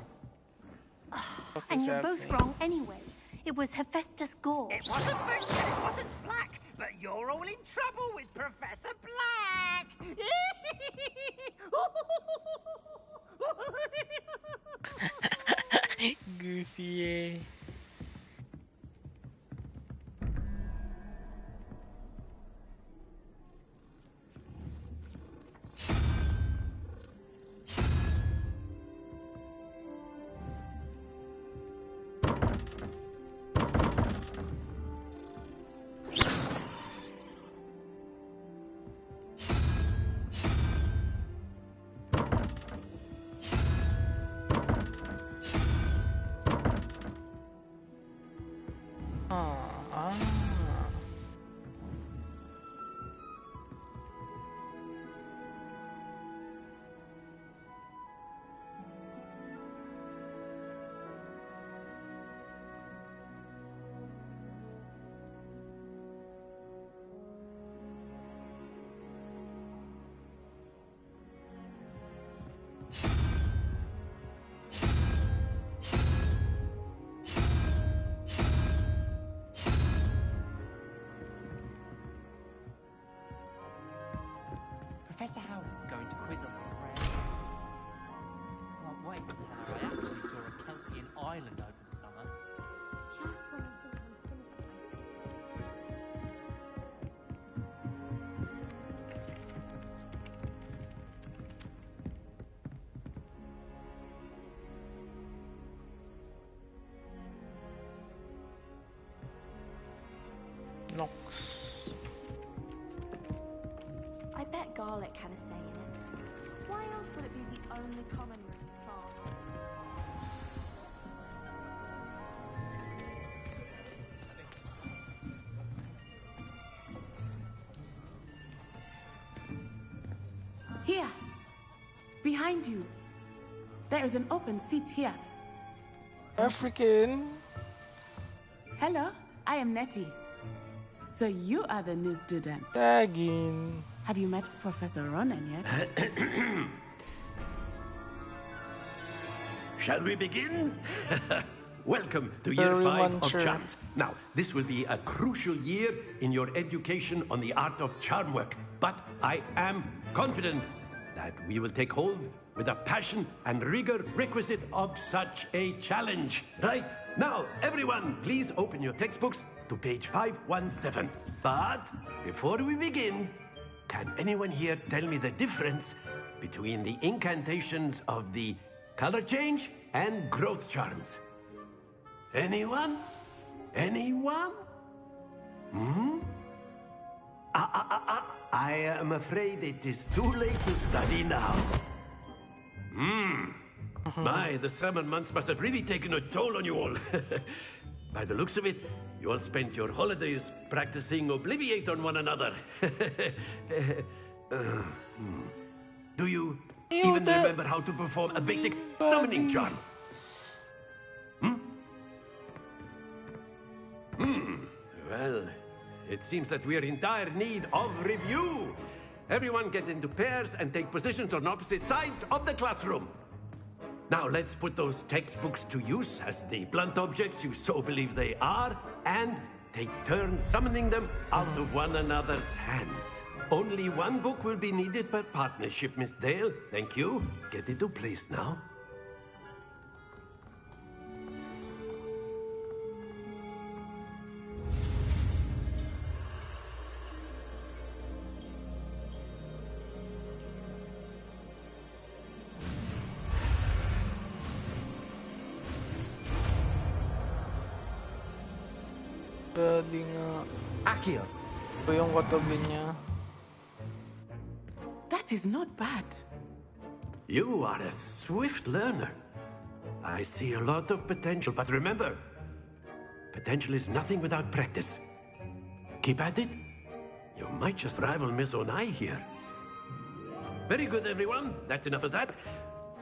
And you're both wrong anyway. It was Hephaestus Gorge. It wasn't boot, it wasn't flack, but you're all in trouble with Professor Black. Goofy, eh? Professor Howard's going to quiz us on rare. Oh, wait, I actually saw a Kelpian island over the summer. Nox. I bet garlic had a say in it. Why else would it be the only common room class? Here! Behind you! There is an open seat here. African. Hello, I am Nettie. So you are the new student. Tagging. Have you met Professor Ronan yet? Shall we begin? Welcome to year 5 of charms. Now, this will be a crucial year in your education on the art of charm work. But I am confident that we will take hold with the passion and rigor requisite of such a challenge. Right, now, everyone, please open your textbooks to page 517. But before we begin, can anyone here tell me the difference between the incantations of the color change and growth charms? Anyone? Anyone? I am afraid it is too late to study now. My, the summer months must have really taken a toll on you all. By the looks of it, you all spent your holidays practicing Obliviate on one another. Do you even remember how to perform a basic summoning charm? Well, it seems that we are in dire need of review. Everyone get into pairs and take positions on opposite sides of the classroom. Now let's put those textbooks to use as the blunt objects you so believe they are, and take turns summoning them out of one another's hands. Only one book will be needed per partnership, Miss Dale. Thank you. Get into place now. di nga. Akio. Ito yung katabi niya. That is not bad. You are a swift learner. I see a lot of potential, but remember, potential is nothing without practice. Keep at it. You might just rival Miss Onai here. Very good, everyone. That's enough of that.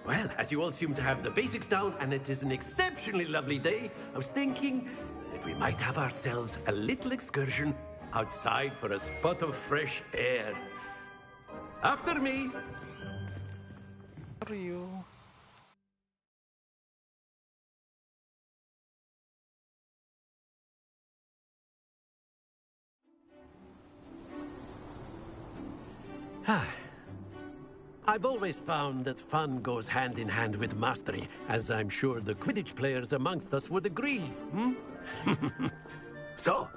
Well, as you all seem to have the basics down, and it is an exceptionally lovely day, I was thinking that we might have ourselves a little excursion outside for a spot of fresh air. After me. Are you? I've always found that fun goes hand in hand with mastery, as I'm sure the Quidditch players amongst us would agree, So,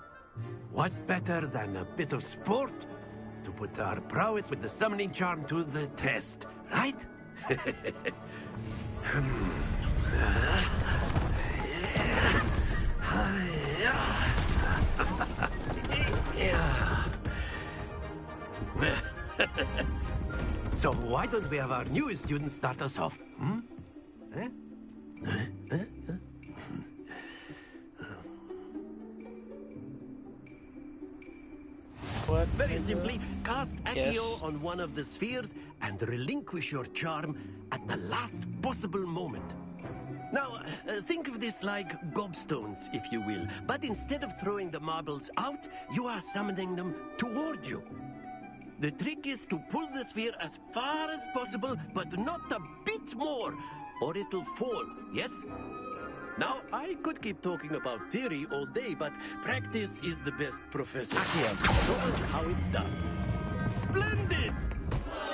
what better than a bit of sport to put our prowess with the summoning charm to the test, right? So why don't we have our newest student start us off? What? Very simply, cast Accio on one of the spheres and relinquish your charm at the last possible moment. Now, think of this like gobstones, if you will, but instead of throwing the marbles out, you are summoning them toward you. The trick is to pull the sphere as far as possible, but not a bit more, or it'll fall, yes? Now, I could keep talking about theory all day, but practice is the best professor. Accio, show us how it's done. Splendid!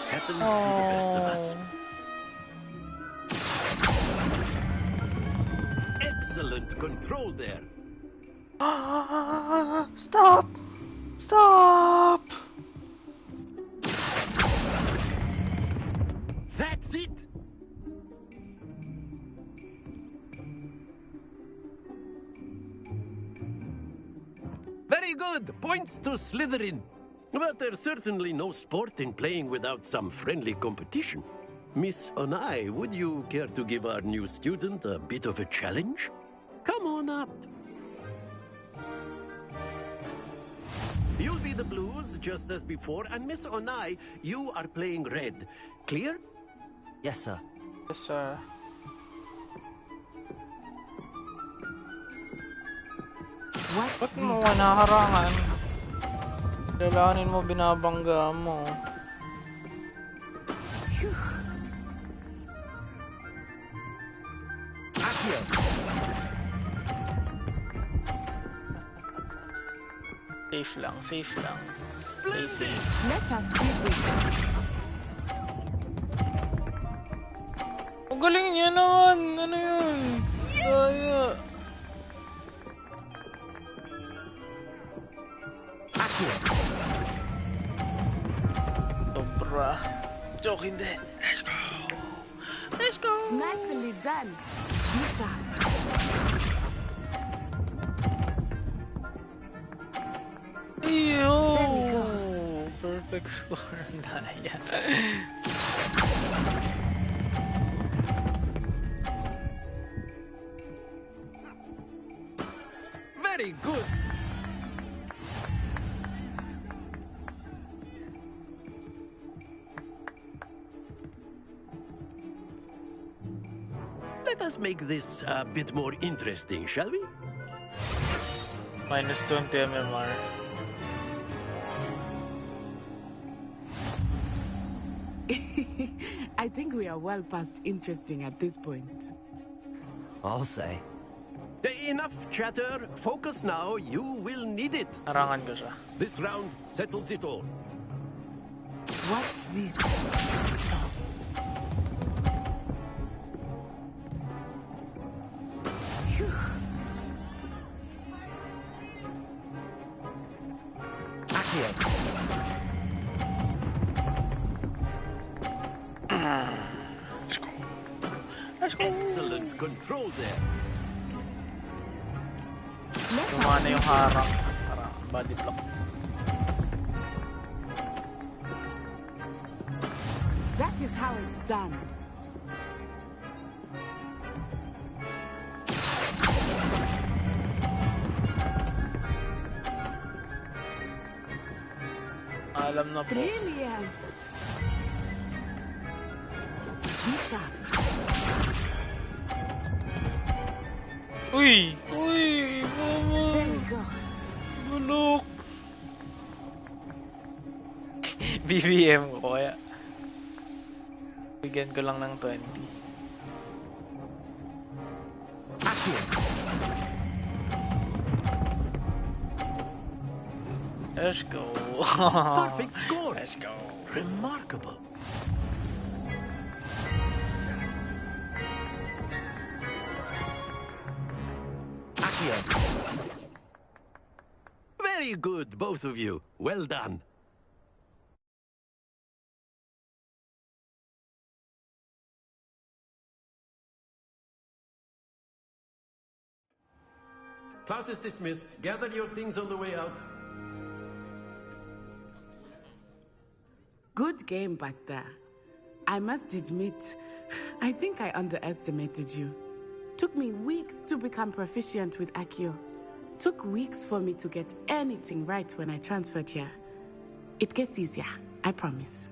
Happens to the best of us. Excellent control there. Stop! Stop! That's it! Very good! Points to Slytherin. But there's certainly no sport in playing without some friendly competition. Miss Onai, would you care to give our new student a bit of a challenge? Come on up. You'll be the blues, just as before, and Miss Onai, you are playing red. Clear? Yes, sir. Yes, sir. Ba't mo naharangan? Kailangan mo binabangga mo. Safe lang, safe lang. Safe. Let us give it. Ang galing niya naman! Ano yun? Kaya. Sobra. Joke hindi. Let's go! Let's go! Nicely done. Lisa. Yo! Perfect score. Naya. Very good. Let us make this a bit more interesting, shall we? Minus 20 MMR. I think we are well past interesting at this point. I'll say. Enough chatter. Focus now. You will need it. Harangan ko siya. This round settles it all. Watch this. Let's go. Let's go. Excellent control there. Lumana yung harang. body block. That is how it's done. Alam na po. Brilliant. Bishop. Uy! Uy! Mama! There we go. Bulok! BBM ko kaya. Bigyan ko lang ng 20. Let's go. Perfect score. Let's go. Remarkable. Accio. Very good, both of you. Well done. Class is dismissed. Gather your things on the way out. Good game back there. I must admit, I think I underestimated you. Took me weeks to become proficient with Accio. Took weeks for me to get anything right when I transferred here. It gets easier, I promise.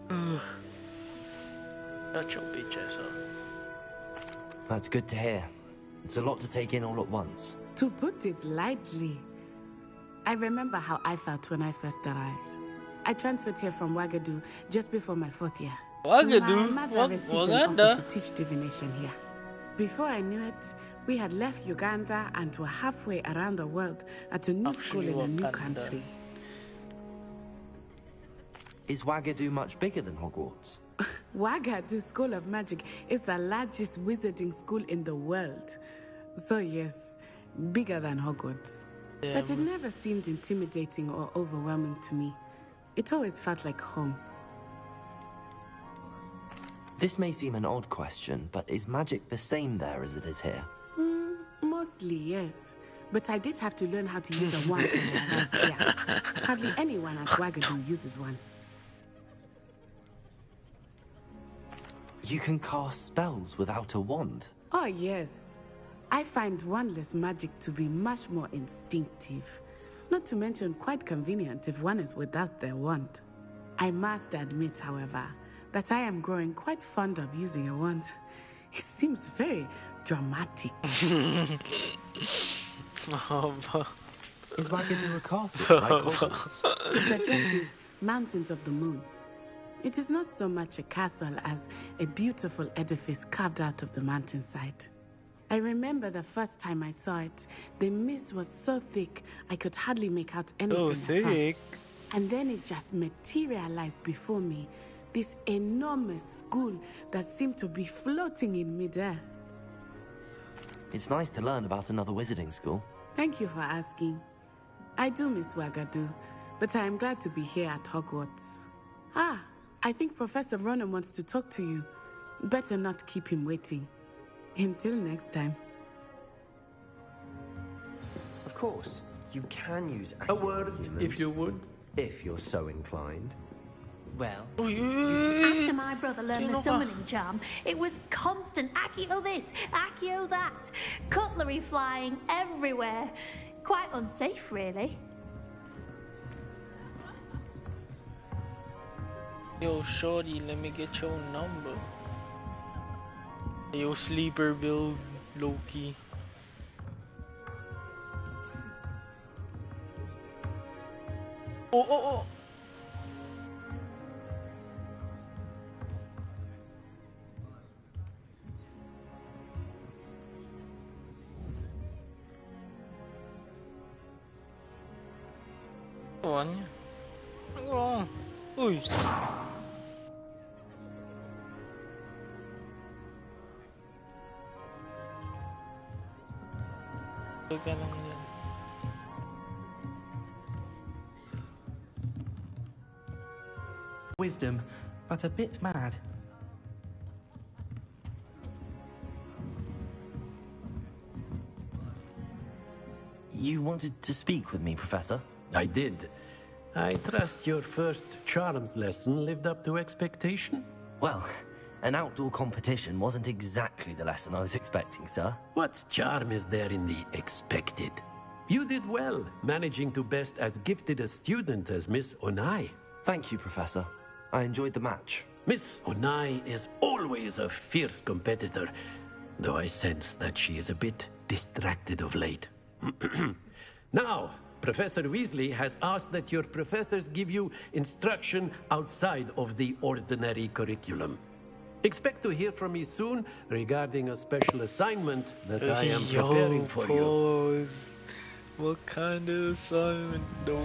That's your bitches, That's good to hear. It's a lot to take in all at once. To put it lightly, I remember how I felt when I first arrived. I transferred here from Wagadu just before my 4th year. Wagadu? My mother received an offer to teach divination here. Before I knew it, we had left Uganda and were halfway around the world at a new school in a new country. Is Wagadu much bigger than Hogwarts? Wagadu School of Magic is the largest wizarding school in the world. So yes, bigger than Hogwarts. Yeah. But it never seemed intimidating or overwhelming to me. It always felt like home. This may seem an odd question, but is magic the same there as it is here? Mostly, yes. But I did have to learn how to use a wand when I arrived here. Hardly anyone at Wagadu uses one. You can cast spells without a wand? Oh, yes. I find wandless magic to be much more instinctive. Not to mention quite convenient if one is without their wand. I must admit, however, that I am growing quite fond of using a wand. It seems very dramatic. Is Wagadu a castle like Hogwarts? It addresses Mountains of the Moon. It is not so much a castle as a beautiful edifice carved out of the mountainside. I remember the first time I saw it, the mist was so thick I could hardly make out anything at all. And then it just materialized before me, this enormous school that seemed to be floating in midair. It's nice to learn about another wizarding school. Thank you for asking. I do miss Wagadu, but I am glad to be here at Hogwarts. I think Professor Ronan wants to talk to you. Better not keep him waiting. Until next time. Of course, you can use a word, if you would. If you're so inclined. Well, after my brother learned the summoning charm, it was constant Accio this, Accio that. Cutlery flying everywhere. Quite unsafe, really. Yo, shorty, let me get your number. Yo, sleeper build, Loki. Oh. One. Oh. Uy. Teka lang yan. Wisdom, but a bit mad. You wanted to speak with me, Professor? I did. I trust your first charms lesson lived up to expectation? Well, an outdoor competition wasn't exactly the lesson I was expecting, sir. What charm is there in the expected? You did well, managing to best as gifted a student as Miss Onai. Thank you, Professor. I enjoyed the match. Miss Onai is always a fierce competitor, though I sense that she is a bit distracted of late. Now, Professor Weasley has asked that your professors give you instruction outside of the ordinary curriculum. Expect to hear from me soon regarding a special assignment that I am preparing for you. What kind of assignment, though?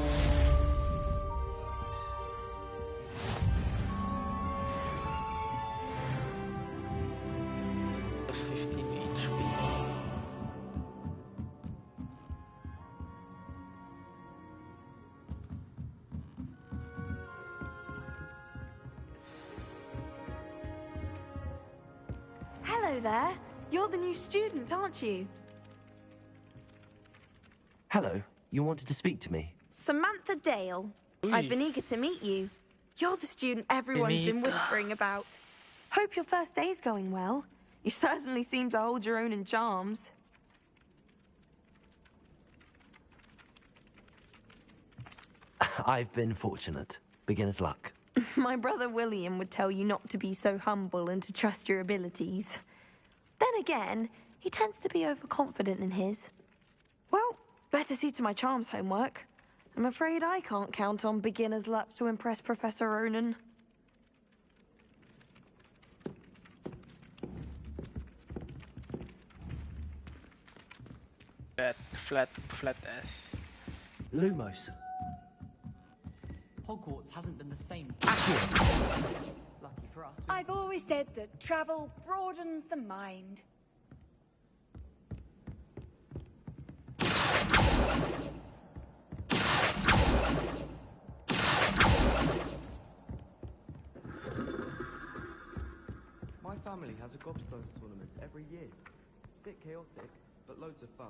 Hello there. You're the new student, aren't you? Hello, you wanted to speak to me? Samantha Dale. I've been eager to meet you. You're the student everyone's been whispering about. Hope your first day's going well. You certainly seem to hold your own in charms. I've been fortunate. Beginner's luck. My brother William would tell you not to be so humble and to trust your abilities. Then again, he tends to be overconfident in his. Well, better see to my charms homework. I'm afraid I can't count on beginner's luck to impress Professor Ronan. Flat ass. Lumos. Hogwarts hasn't been the same. Lucky for us. I've always said that travel broadens the mind. My family has a gobstone tournament every year. Bit chaotic, but loads of fun.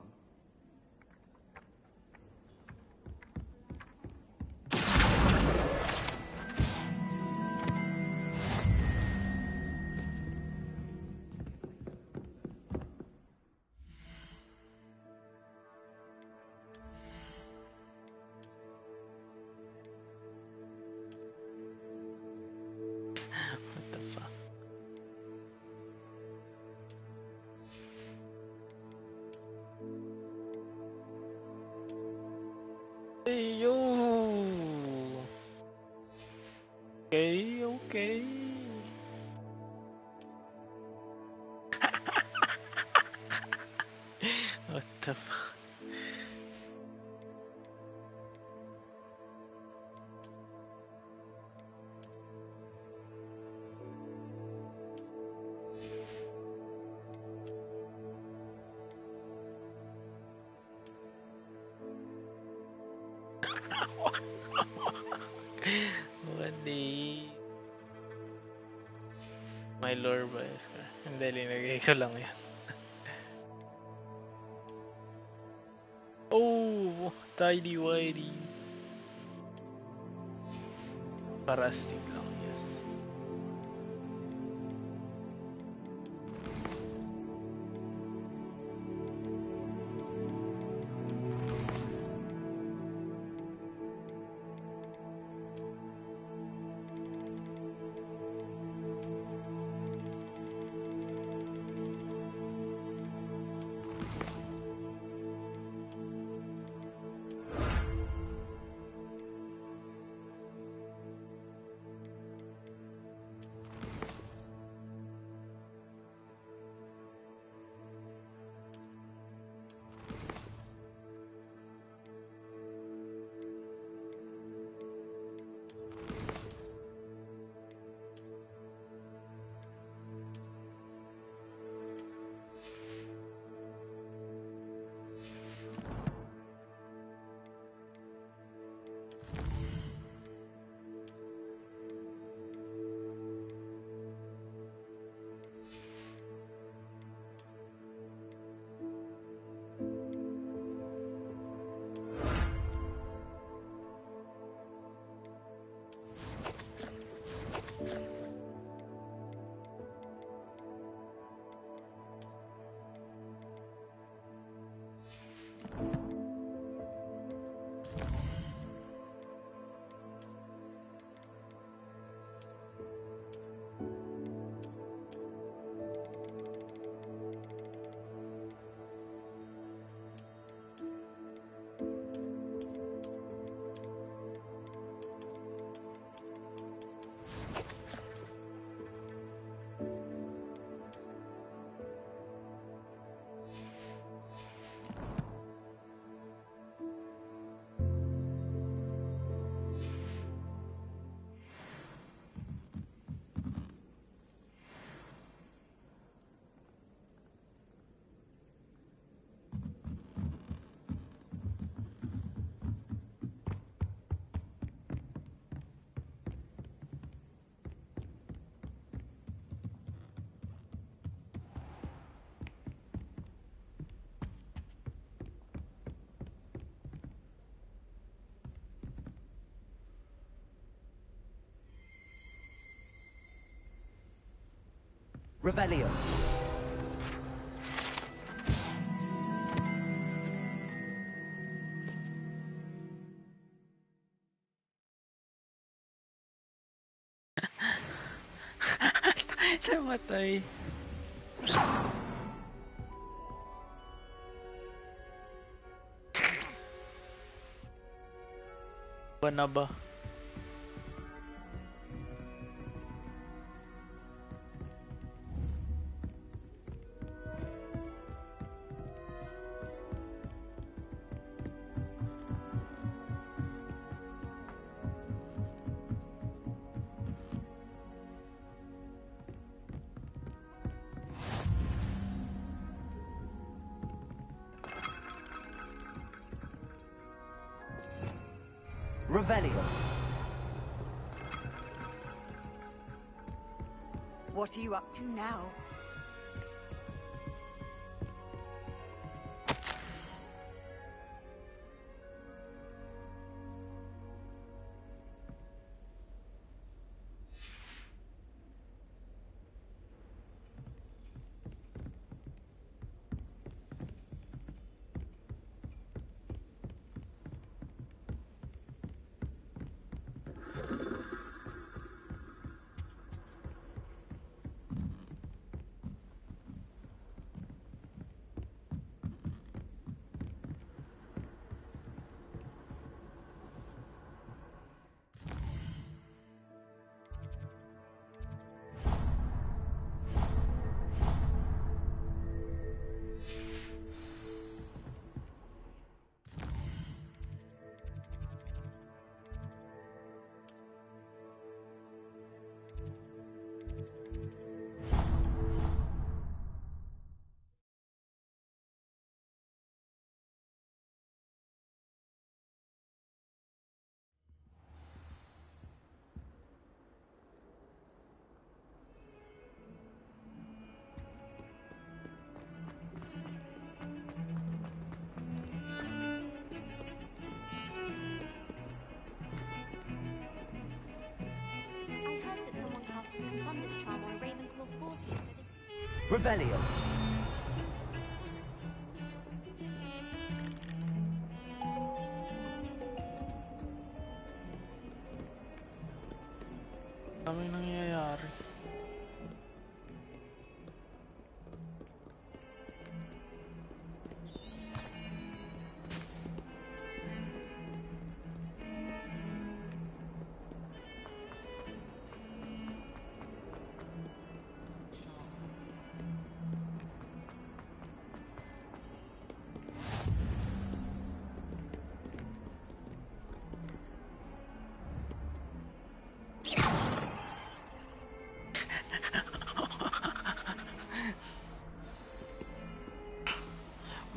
What the fuck? Hey, yo. Okay. What the fuck? Wadi. My lore bias ka. Hindi, linagay ko lang yan. Oh, tidy whities. Parastic lang, yes. Revelio. Namatay. Ba na ba? Revelio. What are you up to now? Revelio. Daming nangyayari.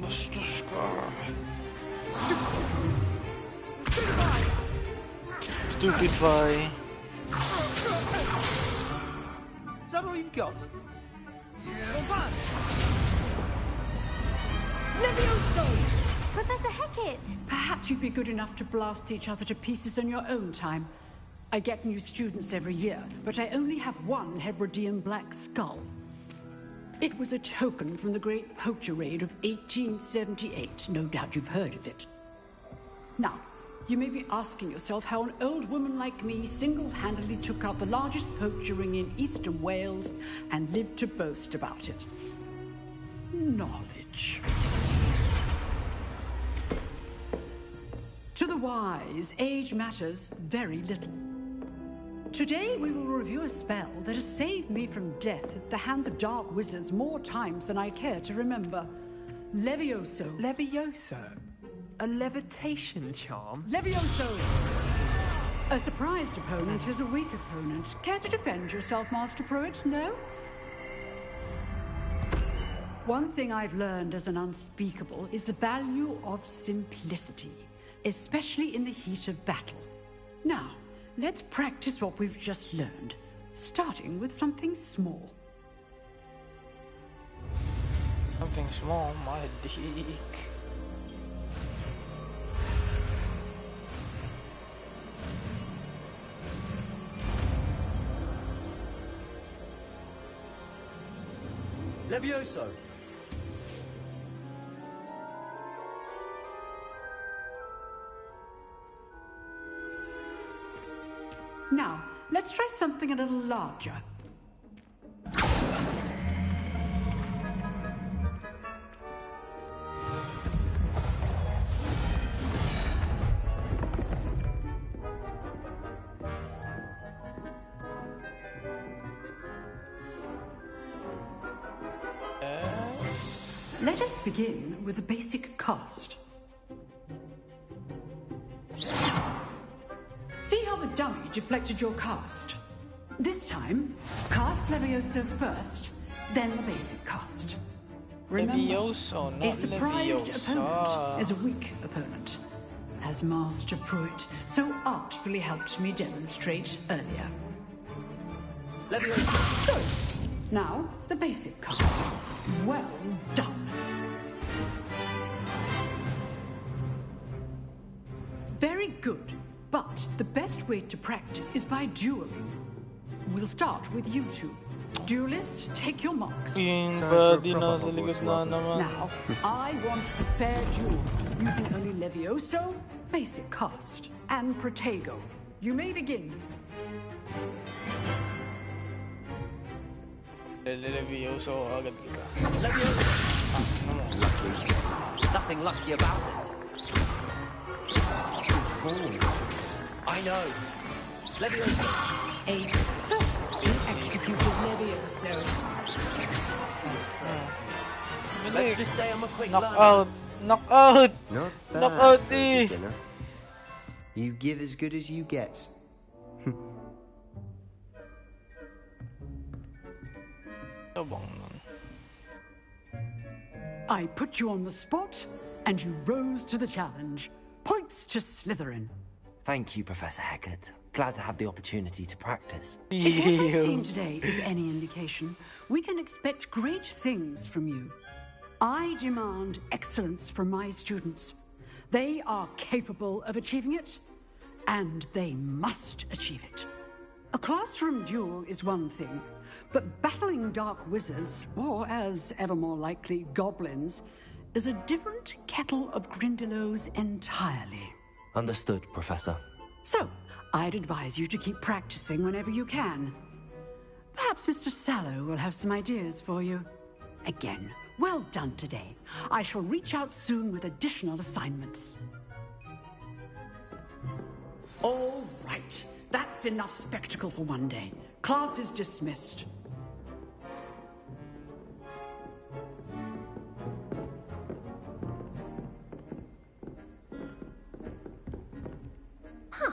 Bastos ka. Stupid boy. Is that all you've got? Levioso! Professor Hecat! Perhaps you'd be good enough to blast each other to pieces in your own time. I get new students every year, but I only have one Hebridean black skull. It was a token from the Great Poacher Raid of 1878. No doubt you've heard of it. Now, you may be asking yourself how an old woman like me single-handedly took out the largest poacher ring in eastern Wales and lived to boast about it. Knowledge. To the wise, age matters very little. Today we will review a spell that has saved me from death at the hands of dark wizards more times than I care to remember. Levioso. Levioso? A levitation charm? Levioso! A surprised opponent is a weak opponent. Care to defend yourself, Master Pruitt? No? One thing I've learned as an unspeakable is the value of simplicity, especially in the heat of battle. Now, let's practice what we've just learned, starting with something small. Something small, my dick. Levioso! Now, let's try something a little larger. Let us begin with the basic cast. See how the dummy deflected your cast? This time, cast Levioso first, then the basic cast. Remember, Levioso, not a surprised Leviosa. opponent is a weak opponent, as Master Pruitt so artfully helped me demonstrate earlier. Levioso! Good. Now, the basic cast. Well done. Very good. But the best way to practice is by dueling. We'll start with you two. Duelists, take your marks. Now, I want a fair duel, using only Levioso, basic cast, and Protego. You may begin. Levioso agad ka. Nothing lucky about it. I know. Levioso. You executed Levioso. Let's just say I'm a quick knockout. Knockout. Not bad Knockout for a beginner. You give as good as you get. I put you on the spot, and you rose to the challenge. Points to Slytherin. Thank you, Professor Hecat. Glad to have the opportunity to practice. If what I've seen today is any indication, we can expect great things from you. I demand excellence from my students. They are capable of achieving it, and they must achieve it. A classroom duel is one thing, but battling dark wizards, or as ever more likely, goblins, is a different kettle of Grindylows entirely. Understood, Professor. So, I'd advise you to keep practicing whenever you can. Perhaps Mr. Sallow will have some ideas for you. Again, well done today. I shall reach out soon with additional assignments. All right. That's enough spectacle for one day. Class is dismissed. Huh.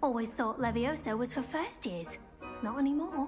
Always thought Levioso was for first years. Not anymore.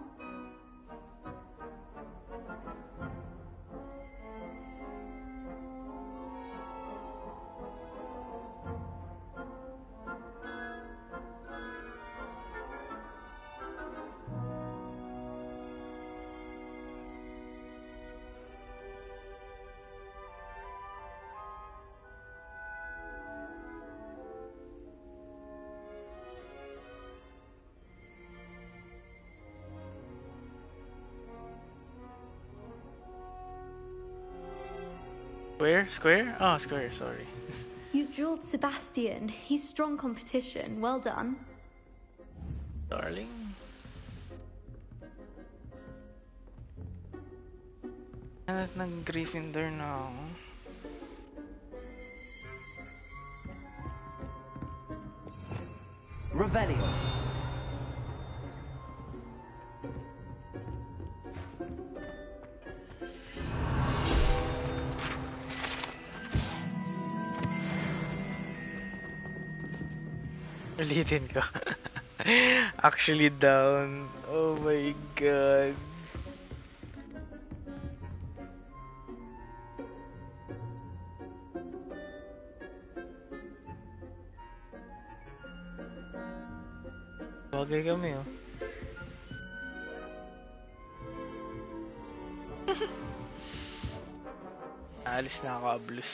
Square? Square? Oh, square, sorry. You drilled Sebastian. He's strong competition. Well done. Darling. At nag-Gryffindor na ako. Revelio. Ulitin ko. Actually down. Oh my god. Bagay kami oh. Alis na ako, Ablus.